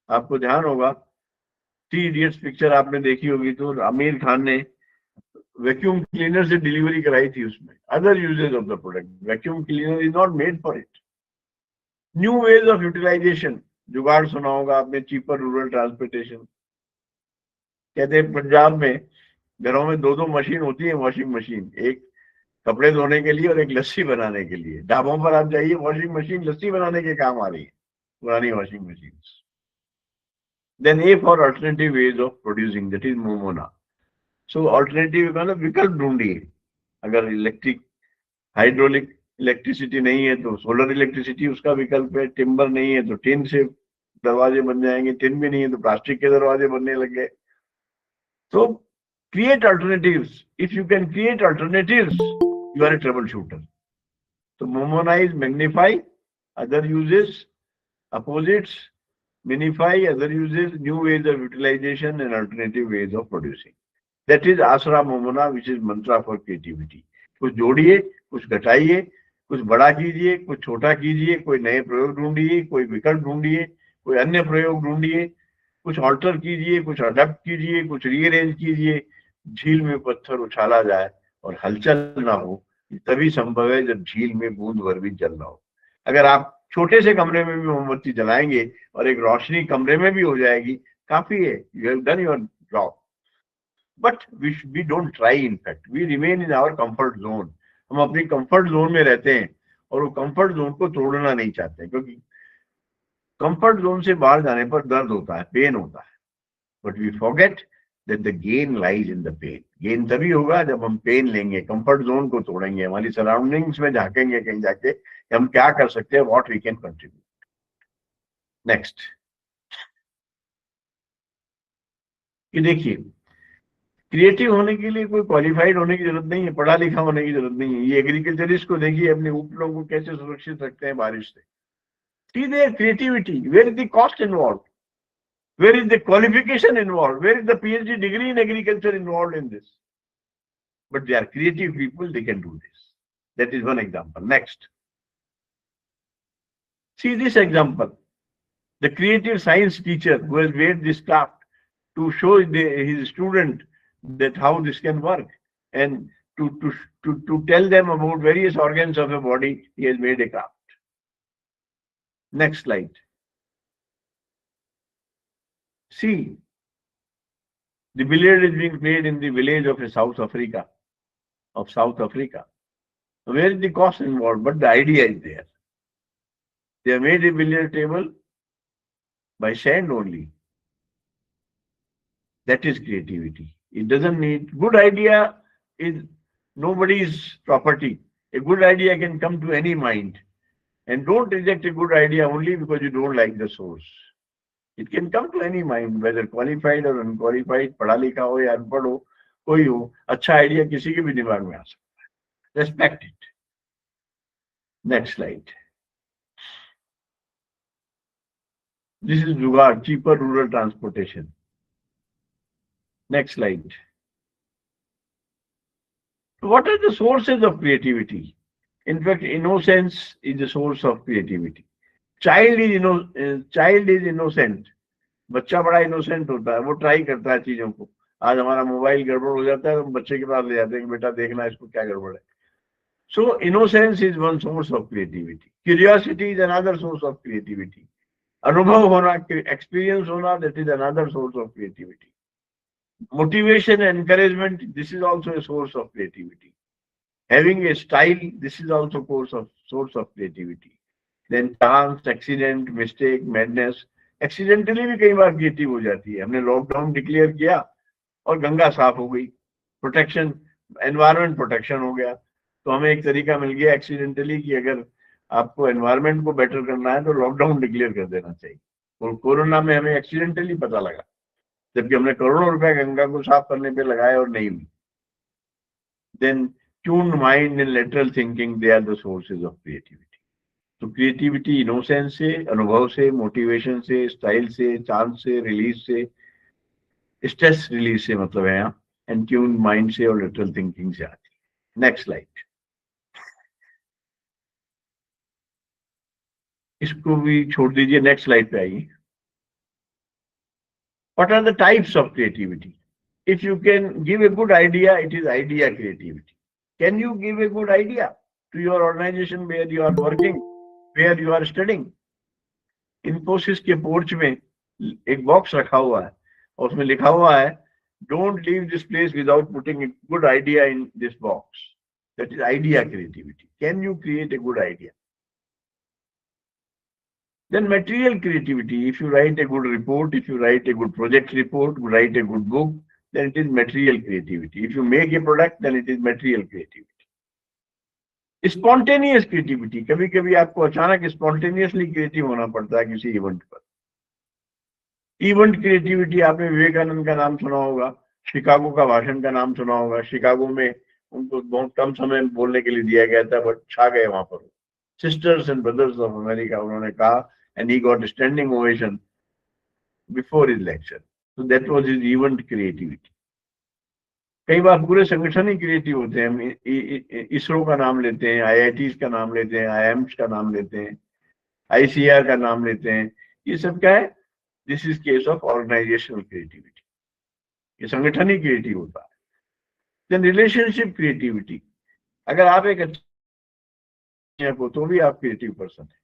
आपको ध्यान होगा, थ्री इडियट्स पिक्चर आपने देखी होगी, तो आमिर खान ने vacuum cleaner से delivery कराई थी उसमें। Other usages of the product, vacuum cleaner is not made for it. New ways of utilization, जुगाड़ सुना होगा आपने, चीपर रूरल ट्रांसपोर्टेशन। कहते हैं पंजाब में घरों में दो दो मशीन होती है, वॉशिंग मशीन, एक कपड़े धोने के लिए और एक लस्सी बनाने के लिए। ढाबों पर आप जाइए, वॉशिंग मशीन लस्सी बनाने के काम आ रही है, पुरानी washing machine. Then A for alternative ways of producing, that is मोमोना। सो अल्टरनेटिव मतलब विकल्प ढूंढिए। अगर इलेक्ट्रिक हाइड्रोलिक इलेक्ट्रिसिटी नहीं है तो सोलर इलेक्ट्रिसिटी उसका विकल्प है। टिम्बर नहीं है तो टिन से दरवाजे बन जाएंगे, टिन भी नहीं है तो प्लास्टिक के दरवाजे बनने लग गए। तो create alternatives. If you can create alternatives, you are a troubleshooter. So monomonize, magnify, other uses, opposites, minify, other uses, new ways of utilization and alternative ways of producing. That is Asra Momona, which is mantra for creativity. कुछ जोड़िए, कुछ घटाइए, कुछ बड़ा कीजिए, कुछ छोटा कीजिए, कोई नए प्रयोग ढूंढिए, कोई विकल्प ढूंढिए, कोई अन्य प्रयोग ढूंढिए, कुछ ऑल्टर कीजिए, कुछ अडेप्ट कीजिए, कुछ रीअरेंज कीजिए। झील में पत्थर उछाला जाए और हलचल ना हो, तभी संभव है जब झील में बूंद भर भी जल ना हो। अगर आप छोटे से कमरे में भी मोमबत्ती जलाएंगे और एक रोशनी कमरे में भी हो जाएगी, काफी है, you have done your job. But we don't try, in fact we remain in our comfort zone. हम अपनी कंफर्ट जोन में रहते हैं और वो कंफर्ट जोन को तोड़ना नहीं चाहते, क्योंकि कंफर्ट जोन से बाहर जाने पर दर्द होता है, पेन होता है। But we forget that the gain lies in the pain. Gain तभी होगा जब हम पेन लेंगे, कंफर्ट जोन को तोड़ेंगे, हमारी सराउंडिंग्स में झांकेंगे कहीं जाके कि हम क्या कर सकते हैं, what we can contribute. Next, ये देखिए, क्रिएटिव होने के लिए कोई क्वालिफाइड होने की जरूरत नहीं है, पढ़ा लिखा होने की जरूरत नहीं है। ये एग्रीकल्चरिस्ट को देखिए, अपने उपलों को कैसे सुरक्षित रखते हैं बारिश से। See their creativity, where is the cost involved? Where is the qualification involved? Where is the PhD degree in agriculture involved in this? But they are creative people, they can do this. That is one example. Next. See this example. The creative science teacher who has made this craft to show his student that how this can work, and to tell them about various organs of the body, he has made a craft. Next slide. See, the billiard is being played in the village of South Africa. Where is the cost involved? But the idea is there. They have made a billiard table by sand only. That is creativity. It doesn't need, good idea is nobody's property. A good idea can come to any mind. And don't reject a good idea only because you don't like the source. It can come to any mind, whether qualified or unqualified, पढ़ा लिखा हो या अनपढ़ हो, कोई हो, अच्छा idea किसी के भी दिमाग में आ सकता है। Respect it. Next slide. This is जुगाड़, cheaper rural transportation. Next slide. What are the sources of creativity? In fact, innocence is the source of creativity. Child is innocent. बच्चा बड़ा innocent होता है, वो ट्राई करता है चीजों को। आज हमारा मोबाइल गड़बड़ हो जाता है तो बच्चे के पास ले जाते हैं कि बेटा देखना इसको क्या गड़बड़ है. So innocence is one source of creativity. Curiosity is another source of creativity. अनुभव होना, experience होना, that is another source of creativity. Motivation and encouragement, this is also a source of creativity. Having a style, this is also source of creativity. Then chance, accident, mistake, madness, accidentally भी कई बार creative हो जाती है. हमने lockdown declare किया और गंगा साफ हो गई. प्रोटेक्शन, एनवायरमेंट प्रोटेक्शन हो गया. तो हमें एक तरीका मिल गया एक्सीडेंटली कि अगर आपको एनवायरमेंट को बेटर करना है तो लॉकडाउन डिक्लेयर कर देना चाहिए. और कोरोना में हमें एक्सीडेंटली पता लगा, जबकि हमने करोड़ों रुपए गंगा को साफ करने पे लगाए और नहीं हुई. Then tuned mind and lateral thinking, they are the sources of creativity. तो क्रिएटिविटी इनोसेंस से, अनुभव से, मोटिवेशन से, स्टाइल से, चांस से, रिलीज से, स्ट्रेस रिलीज से मतलब है यहाँ, एंड ट्यून्ड माइंड से और लेटरल थिंकिंग से आती है. Next slide. इसको भी छोड़ दीजिए, नेक्स्ट स्लाइड पे आइए. What are the types of creativity? If you can give a good idea, it is idea creativity. Can you give a good idea to your organization where you are working, where you are studying? Infosys के porch में एक box रखा हुआ है और उसमें लिखा हुआ है, don't leave this place without putting a good idea in this box. That is idea creativity. Can you create a good idea? Then material creativity, if you write a good report, if you write a good project report, write a good book, then it is material creativity. If you make a product, then it is material creativity. Spontaneous creativity, कभी कभी आपको अचानक spontaneously creative होना पड़ता है किसी event पर. Event creativity, आपने विवेकानंद का नाम सुना होगा, शिकागो का भाषण का नाम सुना होगा. शिकागो में उनको बहुत कम समय बोलने के लिए दिया गया था, बट छा गए वहां पर. Sisters and brothers of America उन्होंने कहा, and he got a standing ovation before his lecture. So that was his event creativity. कई बार पूरे संगठन ही क्रिएटिव होते हैं. हम इसरो का नाम लेते हैं, IITs का नाम लेते हैं, IIMs का नाम लेते हैं, ICR का नाम लेते हैं. ये सब क्या है? This is case of organizational creativity. ये संगठन ही क्रिएटिव होता है. देन रिलेशनशिप क्रिएटिविटी, अगर आप एक अच्छे को तो भी आप क्रिएटिव पर्सन है.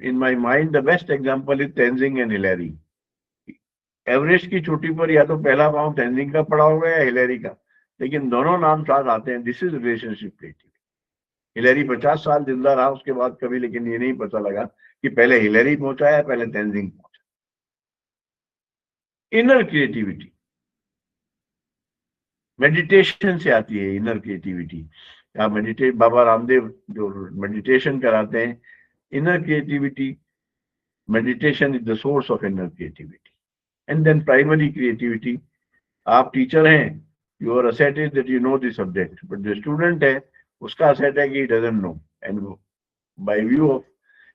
In my mind, the best example is Tenzing and Hillary. Everest की चोटी पर या तो पहला पांव तेंजिंग का पड़ा होगा या हिलैरी का, लेकिन दोनों नाम साथ आते हैं. This is relationship creativity. Hillary 50 साल जिंदा रहा उसके बाद कभी, लेकिन ये नहीं पता लगा कि पहले हिलैरी पहुंचा या पहले तेंजिंग पहुंचा. इनर क्रिएटिविटी मेडिटेशन से आती है. इनर क्रिएटिविटी आप मेडिटेट, बाबा रामदेव जो मेडिटेशन कराते हैं, inner creativity, meditation is the source of inner creativity. And then primary creativity, आप टीचर हैं, your asset is that you know the subject, but the student है, उसका asset है कि he doesn't know, and by view of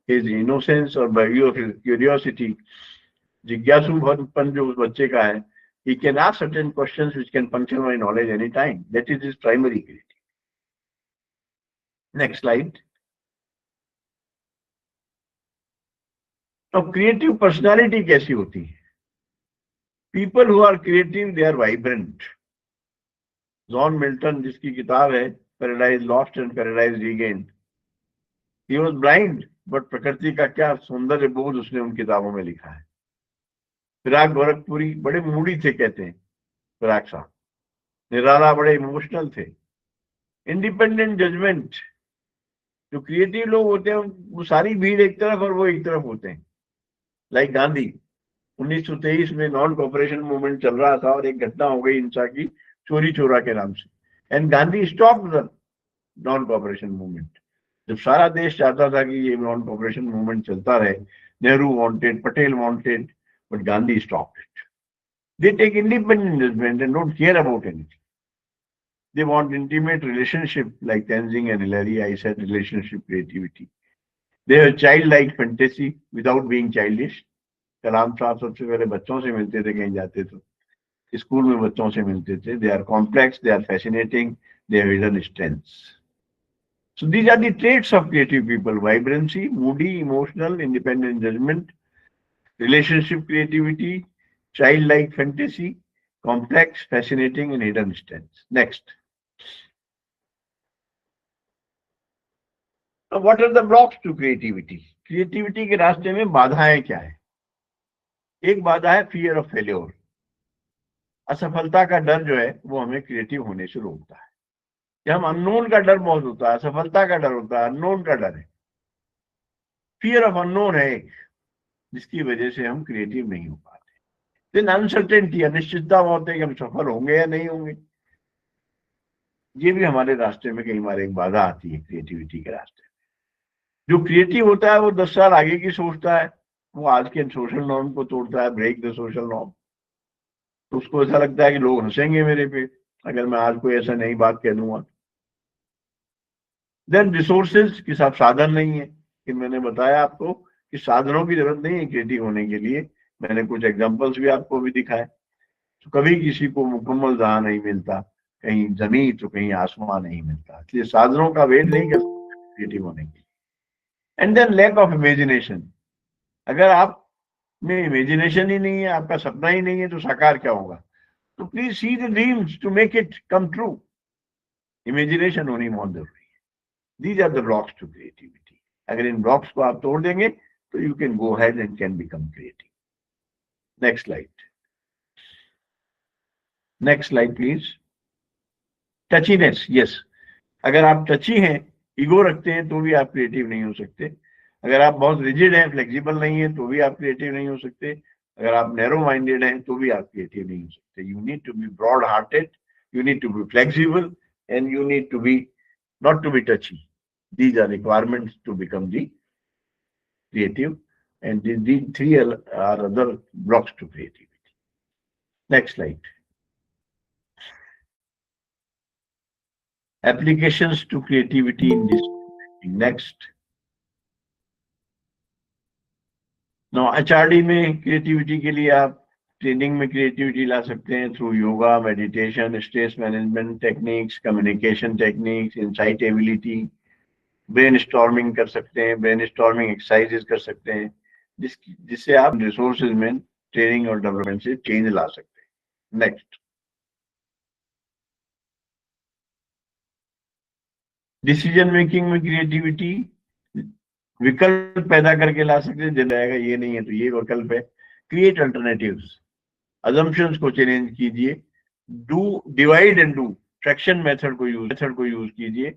his innocence or by view of his curiosity, जिज्ञासुपन जो उस बच्चे का है, he can ask certain questions which can function my knowledge anytime. That is his primary creativity. Next slide. अब creative personality कैसी होती है? People who are creative, they are vibrant. John Milton, जिसकी किताब है Paradise Lost and Paradise Regained, he was blind, but प्रकृति का क्या सौंदर्य बोध उसने उन किताबों में लिखा है. फिराक गोरखपुरी बड़े मूडी थे, कहते हैं फिराक साहब. निराला बड़े इमोशनल थे. इंडिपेंडेंट जजमेंट, जो क्रिएटिव लोग होते हैं वो सारी भीड़ एक तरफ और वो एक तरफ होते हैं. लाइक गांधी, 1923 में नॉन कॉपरेशन मूवमेंट चल रहा था और एक घटना हो गई हिंसा की, चोरी चोरा के नाम से, and Gandhi stop the non cooperation movement. जब सारा देश चाहता था कि ये नॉन कॉपरेशन मूवमेंट चलता रहे, Nehru wanted, Patel wanted, but Gandhi stop it. They take independent judgement and don't care about anything. They want intimate relationship, like Tenzing and Hillary. I said relationship creativity. They have childlike fantasy without being childish. कलाम साहब सबसे पहले बच्चों से मिलते थे, कहीं जाते तो स्कूल में बच्चों से मिलते थे. They are complex, they are fascinating, they have hidden strengths. So these are the traits of creative people: vibrancy, moody, emotional, independent judgment, relationship creativity, childlike fantasy, complex, fascinating, and hidden strengths. Next. Now, what are the blocks to creativity? Creativity के रास्ते में बाधाएं क्या है? एक बाधा है fear of failure. असफलता का डर जो है वो हमें क्रिएटिव होने से रोकता है। कि हम अननोन का डर बहुत होता है, असफलता का डर होता है, अननोन का डर है, फियर ऑफ अननोन है जिसकी वजह से हम क्रिएटिव नहीं हो पाते। देन अनसर्टेनिटी, अनिश्चितता बहुत है कि हम सफल होंगे या नहीं होंगे। ये भी हमारे रास्ते में कई बार एक बाधा आती है क्रिएटिविटी के रास्ते में। जो क्रिएटिव होता है वो 10 साल आगे की सोचता है, वो आज के सोशल नॉर्म को तोड़ता है, ब्रेक द सोशल नॉर्म। तो उसको ऐसा लगता है कि लोग हंसेंगे मेरे पे अगर मैं आज कोई ऐसा नई बात कह दूंगा। देन रिसोर्सेज के साथ साधन नहीं है, कि मैंने बताया आपको कि साधनों की जरूरत नहीं है क्रिएटिव होने के लिए। मैंने कुछ एग्जांपल्स भी आपको भी दिखाए। तो कभी किसी को मुकम्मल जहां नहीं मिलता, कहीं जमीन तो कहीं आसमान नहीं मिलता, इसलिए साधनों का वेट नहीं कर सकते क्रिएटिव होने के लिए। And then lack of imagination, अगर आप में इमेजिनेशन ही नहीं है, आपका सपना ही नहीं है, तो साकार क्या होगा? तो please see the dreams to make it come true. Imagination होनी बहुत जरूरी है। These are the blocks to creativity. अगर इन ब्लॉक्स को आप तोड़ देंगे तो you can go ahead and can become creative. Next slide, next slide please. Touchiness, yes, अगर आप टची हैं, ईगो रखते हैं, तो भी आप क्रिएटिव नहीं हो सकते। अगर आप बहुत रिजिड हैं, फ्लेक्सिबल नहीं है, तो भी आप क्रिएटिव नहीं हो सकते। अगर आप नैरो माइंडेड हैं तो भी आप क्रिएटिव नहीं हो सकते। You need to be broad hearted, you need to be flexible, and you need to be not to be touchy. These are requirements to become the creative, and these three are other blocks to creativity. Next slide. Applications to creativity in this. Next. Now HRD में creativity के लिए आप training में creativity ला सकते हैं through yoga, meditation, stress management techniques, communication techniques, insight ability, brain storming कर सकते हैं, ब्रेन स्टॉर्मिंग एक्सरसाइजेस कर सकते हैं, जिससे आप रिसोर्सेज में ट्रेनिंग और डेवलपमेंट से चेंज ला सकते हैं। नेक्स्ट, डिसीजन मेकिंग में क्रिएटिविटी विकल्प पैदा करके ला सकते हैं, जब आएगा ये नहीं है तो ये विकल्प है। क्रिएट अल्टरनेटिव्स, अजम्पशंस को चैलेंज कीजिए, do divide and do, fraction method को यूज कीजिए।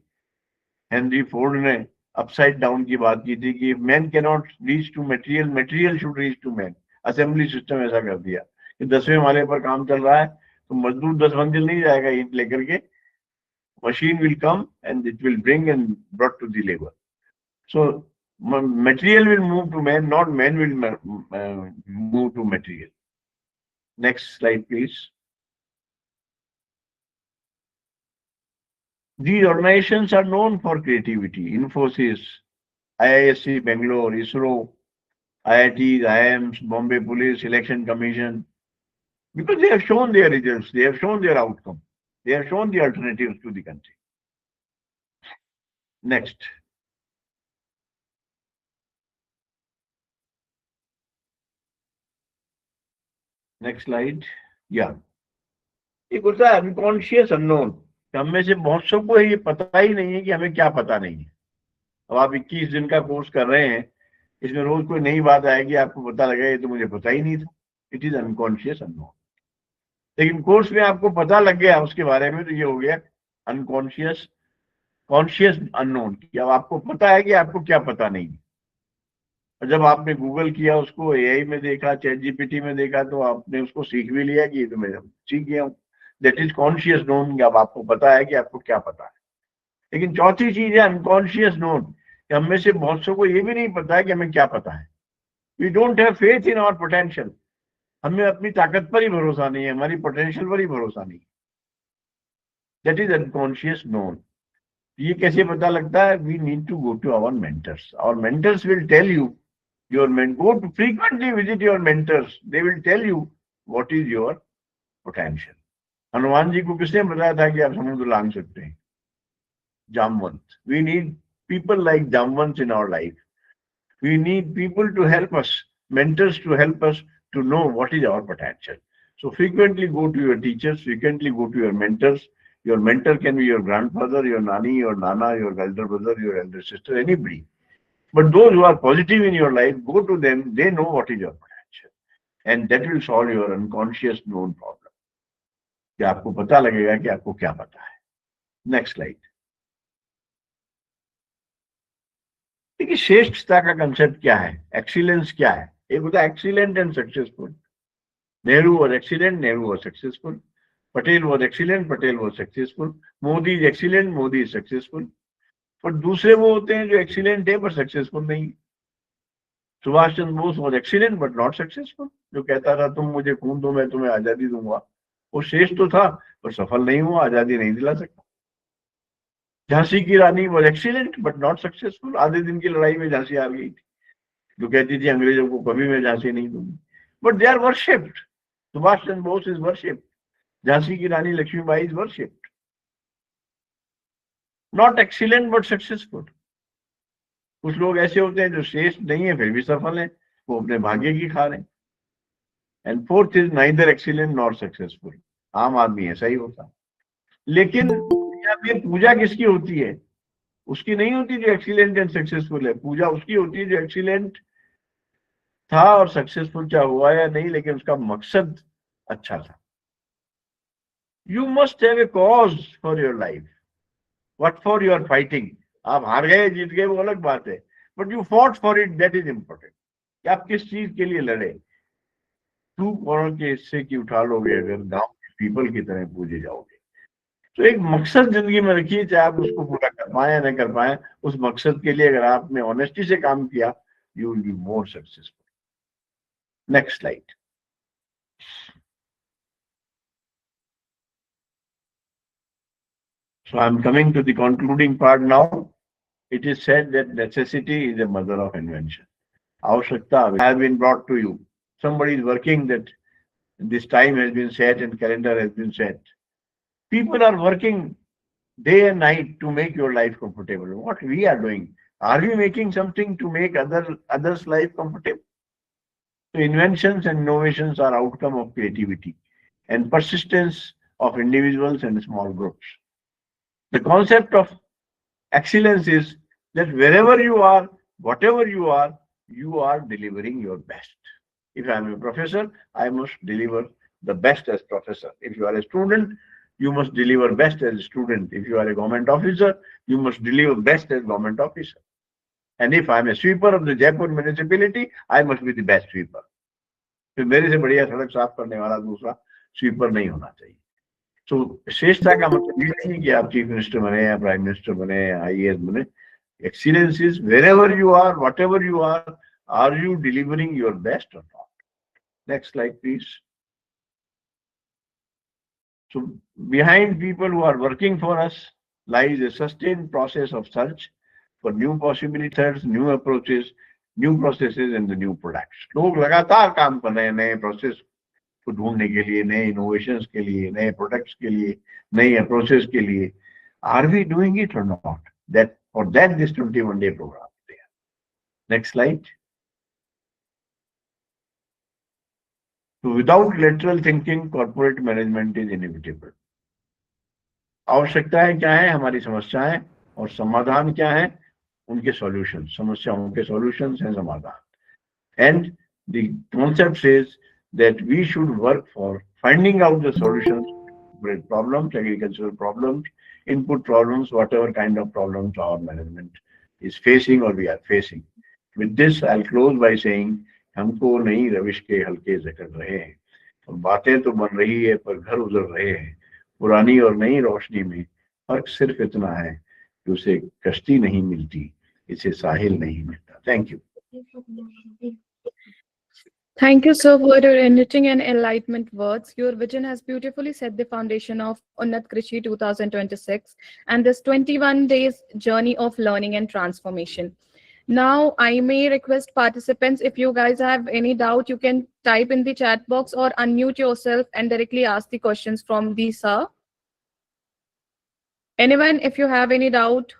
हेनरी फोर्ड ने अपसाइड डाउन की बात की थी कि man can not reach to material, material should reach to man. Assembly system ऐसा कर दिया कि 10वें माले पर काम चल रहा है तो मजदूर 10 मंजिल नहीं जाएगा ईंट लेकर के, machine will come and it will bring and brought to the labor. So material will move to man, not man will move to material. Next slide, please. These organizations are known for creativity. Infosys, IISc Bangalore, ISRO, IITs, IIMs, Bombay Police, Election Commission, because they have shown their results, they have shown their outcome, they have shown the alternatives to the country. Next. Next slide. Yeah. एक होता है unconscious unknown, हम में से बहुत सबको ये पता ही नहीं है कि हमें क्या पता नहीं है। अब आप 21 दिन का कोर्स कर रहे हैं, इसमें रोज कोई नई बात आएगी, आपको पता लगेगा ये तो मुझे पता ही नहीं था। It is unconscious unknown. लेकिन कोर्स में आपको पता लग गया उसके बारे में, तो ये हो गया अनकॉन्शियस कॉन्शियस अननोन। अब आपको पता है कि आपको क्या पता नहीं है, और जब आपने गूगल किया, उसको एआई में देखा, चैट जीपीटी में देखा, तो आपने उसको सीख भी लिया कि ये तो मैं सीख गया हूँ। That is conscious known. अब आपको पता है कि आपको क्या पता है। लेकिन चौथी चीज है अनकॉन्शियस नोन, कि हम में से बहुत से को ये भी नहीं पता है कि हमें क्या पता है। We don't have faith in our potential. हमें अपनी ताकत पर ही भरोसा नहीं है, हमारी पोटेंशियल पर ही भरोसा नहीं है। That is unconscious known. ये कैसे पता लगता है? We need to go to our mentors. Our mentors will tell you your go to frequently visit your mentors. They will tell you what is your potential. Hanuman ji को किसने बताया था कि आप समुद्र लांघ सकते हैं? Jamwant. We need people like Jamwants in our life. We need people to help us, mentors to help us to know what is our potential. So frequently go to your teachers, frequently go to your mentors. Your mentor can be your grandfather, your nani, your nana, your elder brother, your elder sister, anybody. But those who are positive in your life, go to them. They know what is your potential, and that will solve your unconscious known problem. कि आपको पता लगेगा कि आपको क्या पता है. Next slide. देखिए श्रेष्ठता का कंसेप्ट क्या है, एक्सीलेंस क्या है. एक होता है excellent and successful. Nehru was excellent, Nehru was successful. Patel was excellent, Patel was successful. Modi is excellent, Modi is successful. पर दूसरे वो होते हैं जो एक्सीलेंट है पर सक्सेसफुल नहीं. Subhash Chandra Bose was excellent but not successful. जो कहता था तुम मुझे खून दो मैं तुम्हें आजादी दूंगा, वो श्रेष्ठ तो था पर सफल नहीं हुआ, आजादी नहीं दिला सकता. झांसी की Rani was excellent but not successful. आधे दिन की लड़ाई में झांसी हार गई थी, जो कहती थी अंग्रेजों को कभी मैं झांसी नहीं दूंगी. But they are worshipped. Subhash Chandra Bose is worshipped. Jhansi की Rani Lakshmibai is worshipped. Not excellent but successful. कुछ लोग ऐसे होते हैं जो श्रेष्ठ नहीं है फिर भी सफल हैं, वो अपने भाग्य की खा रहे हैं. And fourth is neither excellent nor successful. आम आदमी ऐसा ही होता. लेकिन यहाँ पे पूजा किसकी होती है? उसकी नहीं होती जो एक्सीलेंट एंड सक्सेसफुल है. पूजा उसकी होती है जो एक्सीलेंट था और सक्सेसफुल चाहे हुआ या नहीं, लेकिन उसका मकसद अच्छा था. You must have a cause for your life. What for you are fighting. आप हार गए जीत गए वो अलग बात है, but you fought for it, that is important. कि आप किस चीज के लिए लड़े. 2 करोड़ के हिस्से की उठा लोगे अगर गांव के पीपल की तरह पूजे जाओगे. तो एक मकसद जिंदगी में रखिए, चाहे आप उसको पूरा कर पाए या नहीं कर पाए. उस मकसद के लिए अगर आपने ऑनेस्टी से काम किया, you will be more successful. Next slide. So I'm coming to the concluding part now. It is said that necessity is the mother of invention. Avashyakta has been brought to you. Somebody is working that this time has been set and calendar has been set. People are working day and night to make your life comfortable. What we are doing, are we making something to make others' life comfortable? So inventions and innovations are outcome of creativity and persistence of individuals and small groups. The concept of excellence is that wherever you are, whatever you are delivering your best. If I am a professor, I must deliver the best as professor. If you are a student, you must deliver best as a student. If you are a government officer, you must deliver best as government officer. And if I am a sweeper of the Jaipur municipality, I must be the best sweeper. फिर मेरे से बढ़िया सड़क साफ करने वाला दूसरा sweeper नहीं होना चाहिए. तो श्रेष्ठता का मतलब ये नहीं कि आप चीफ मिनिस्टर बने या प्राइम मिनिस्टर बने या आईएएस बने. Excellence is wherever you are, whatever you are you delivering your best or not? Next slide, please. So behind people who are working for us lies a sustained process of search for new possibilities, new approaches, new processes and the new products. लोग लगातार काम कर रहे हैं नए process को ढूंढने के लिए, नए इनोवेशंस के लिए, नए प्रोडक्ट्स के लिए, नई अप्रोचेस के लिए. Are we doing it or not? That for that this 21-day program is there. Next slide. So without lateral thinking, corporate management is inevitable. आवश्यकताएं क्या है, हमारी समस्याएं, और समाधान क्या है, उनके सॉल्यूशन. समस्याओं के सॉल्यूशंस हैं समाधान. And the concept says that we should work for finding out the solutions to problems, agricultural problems, input problems, whatever kind of problems our management is facing or we are facing. With this, I'll close by saying, हमको नई रविश के हल्के जकड़ रहे हैं और बातें तो बन रही है पर घर उजड़ रहे हैं. पुरानी और नई रोशनी में फर्क सिर्फ इतना है कि उसे कश्ती नहीं मिलती, इसे साहिल नहीं मिलता. Thank you. Thank you, sir, for your enriching and enlightenment words. Your vision has beautifully set the foundation of UNNAT KRISHI 2026 and this 21 days journey of learning and transformation. Now, I may request participants, if you guys have any doubt, you can type in the chat box or unmute yourself and directly ask the questions from the sir. Anyone, if you have any doubt?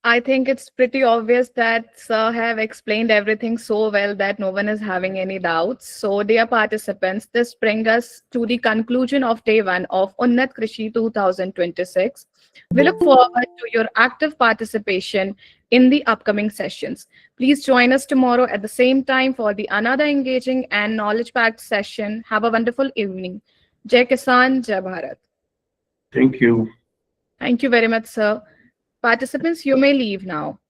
I think it's pretty obvious that Sir have explained everything so well that no one is having any doubts. So, dear participants, this brings us to the conclusion of day 1 of UNNAT KRISHI 2026. We look forward to your active participation in the upcoming sessions. Please join us tomorrow at the same time for the another engaging and knowledge-packed session. Have a wonderful evening. Jai Kisan, Jai Bharat. Thank you. Thank you very much, sir. Participants, you may leave now.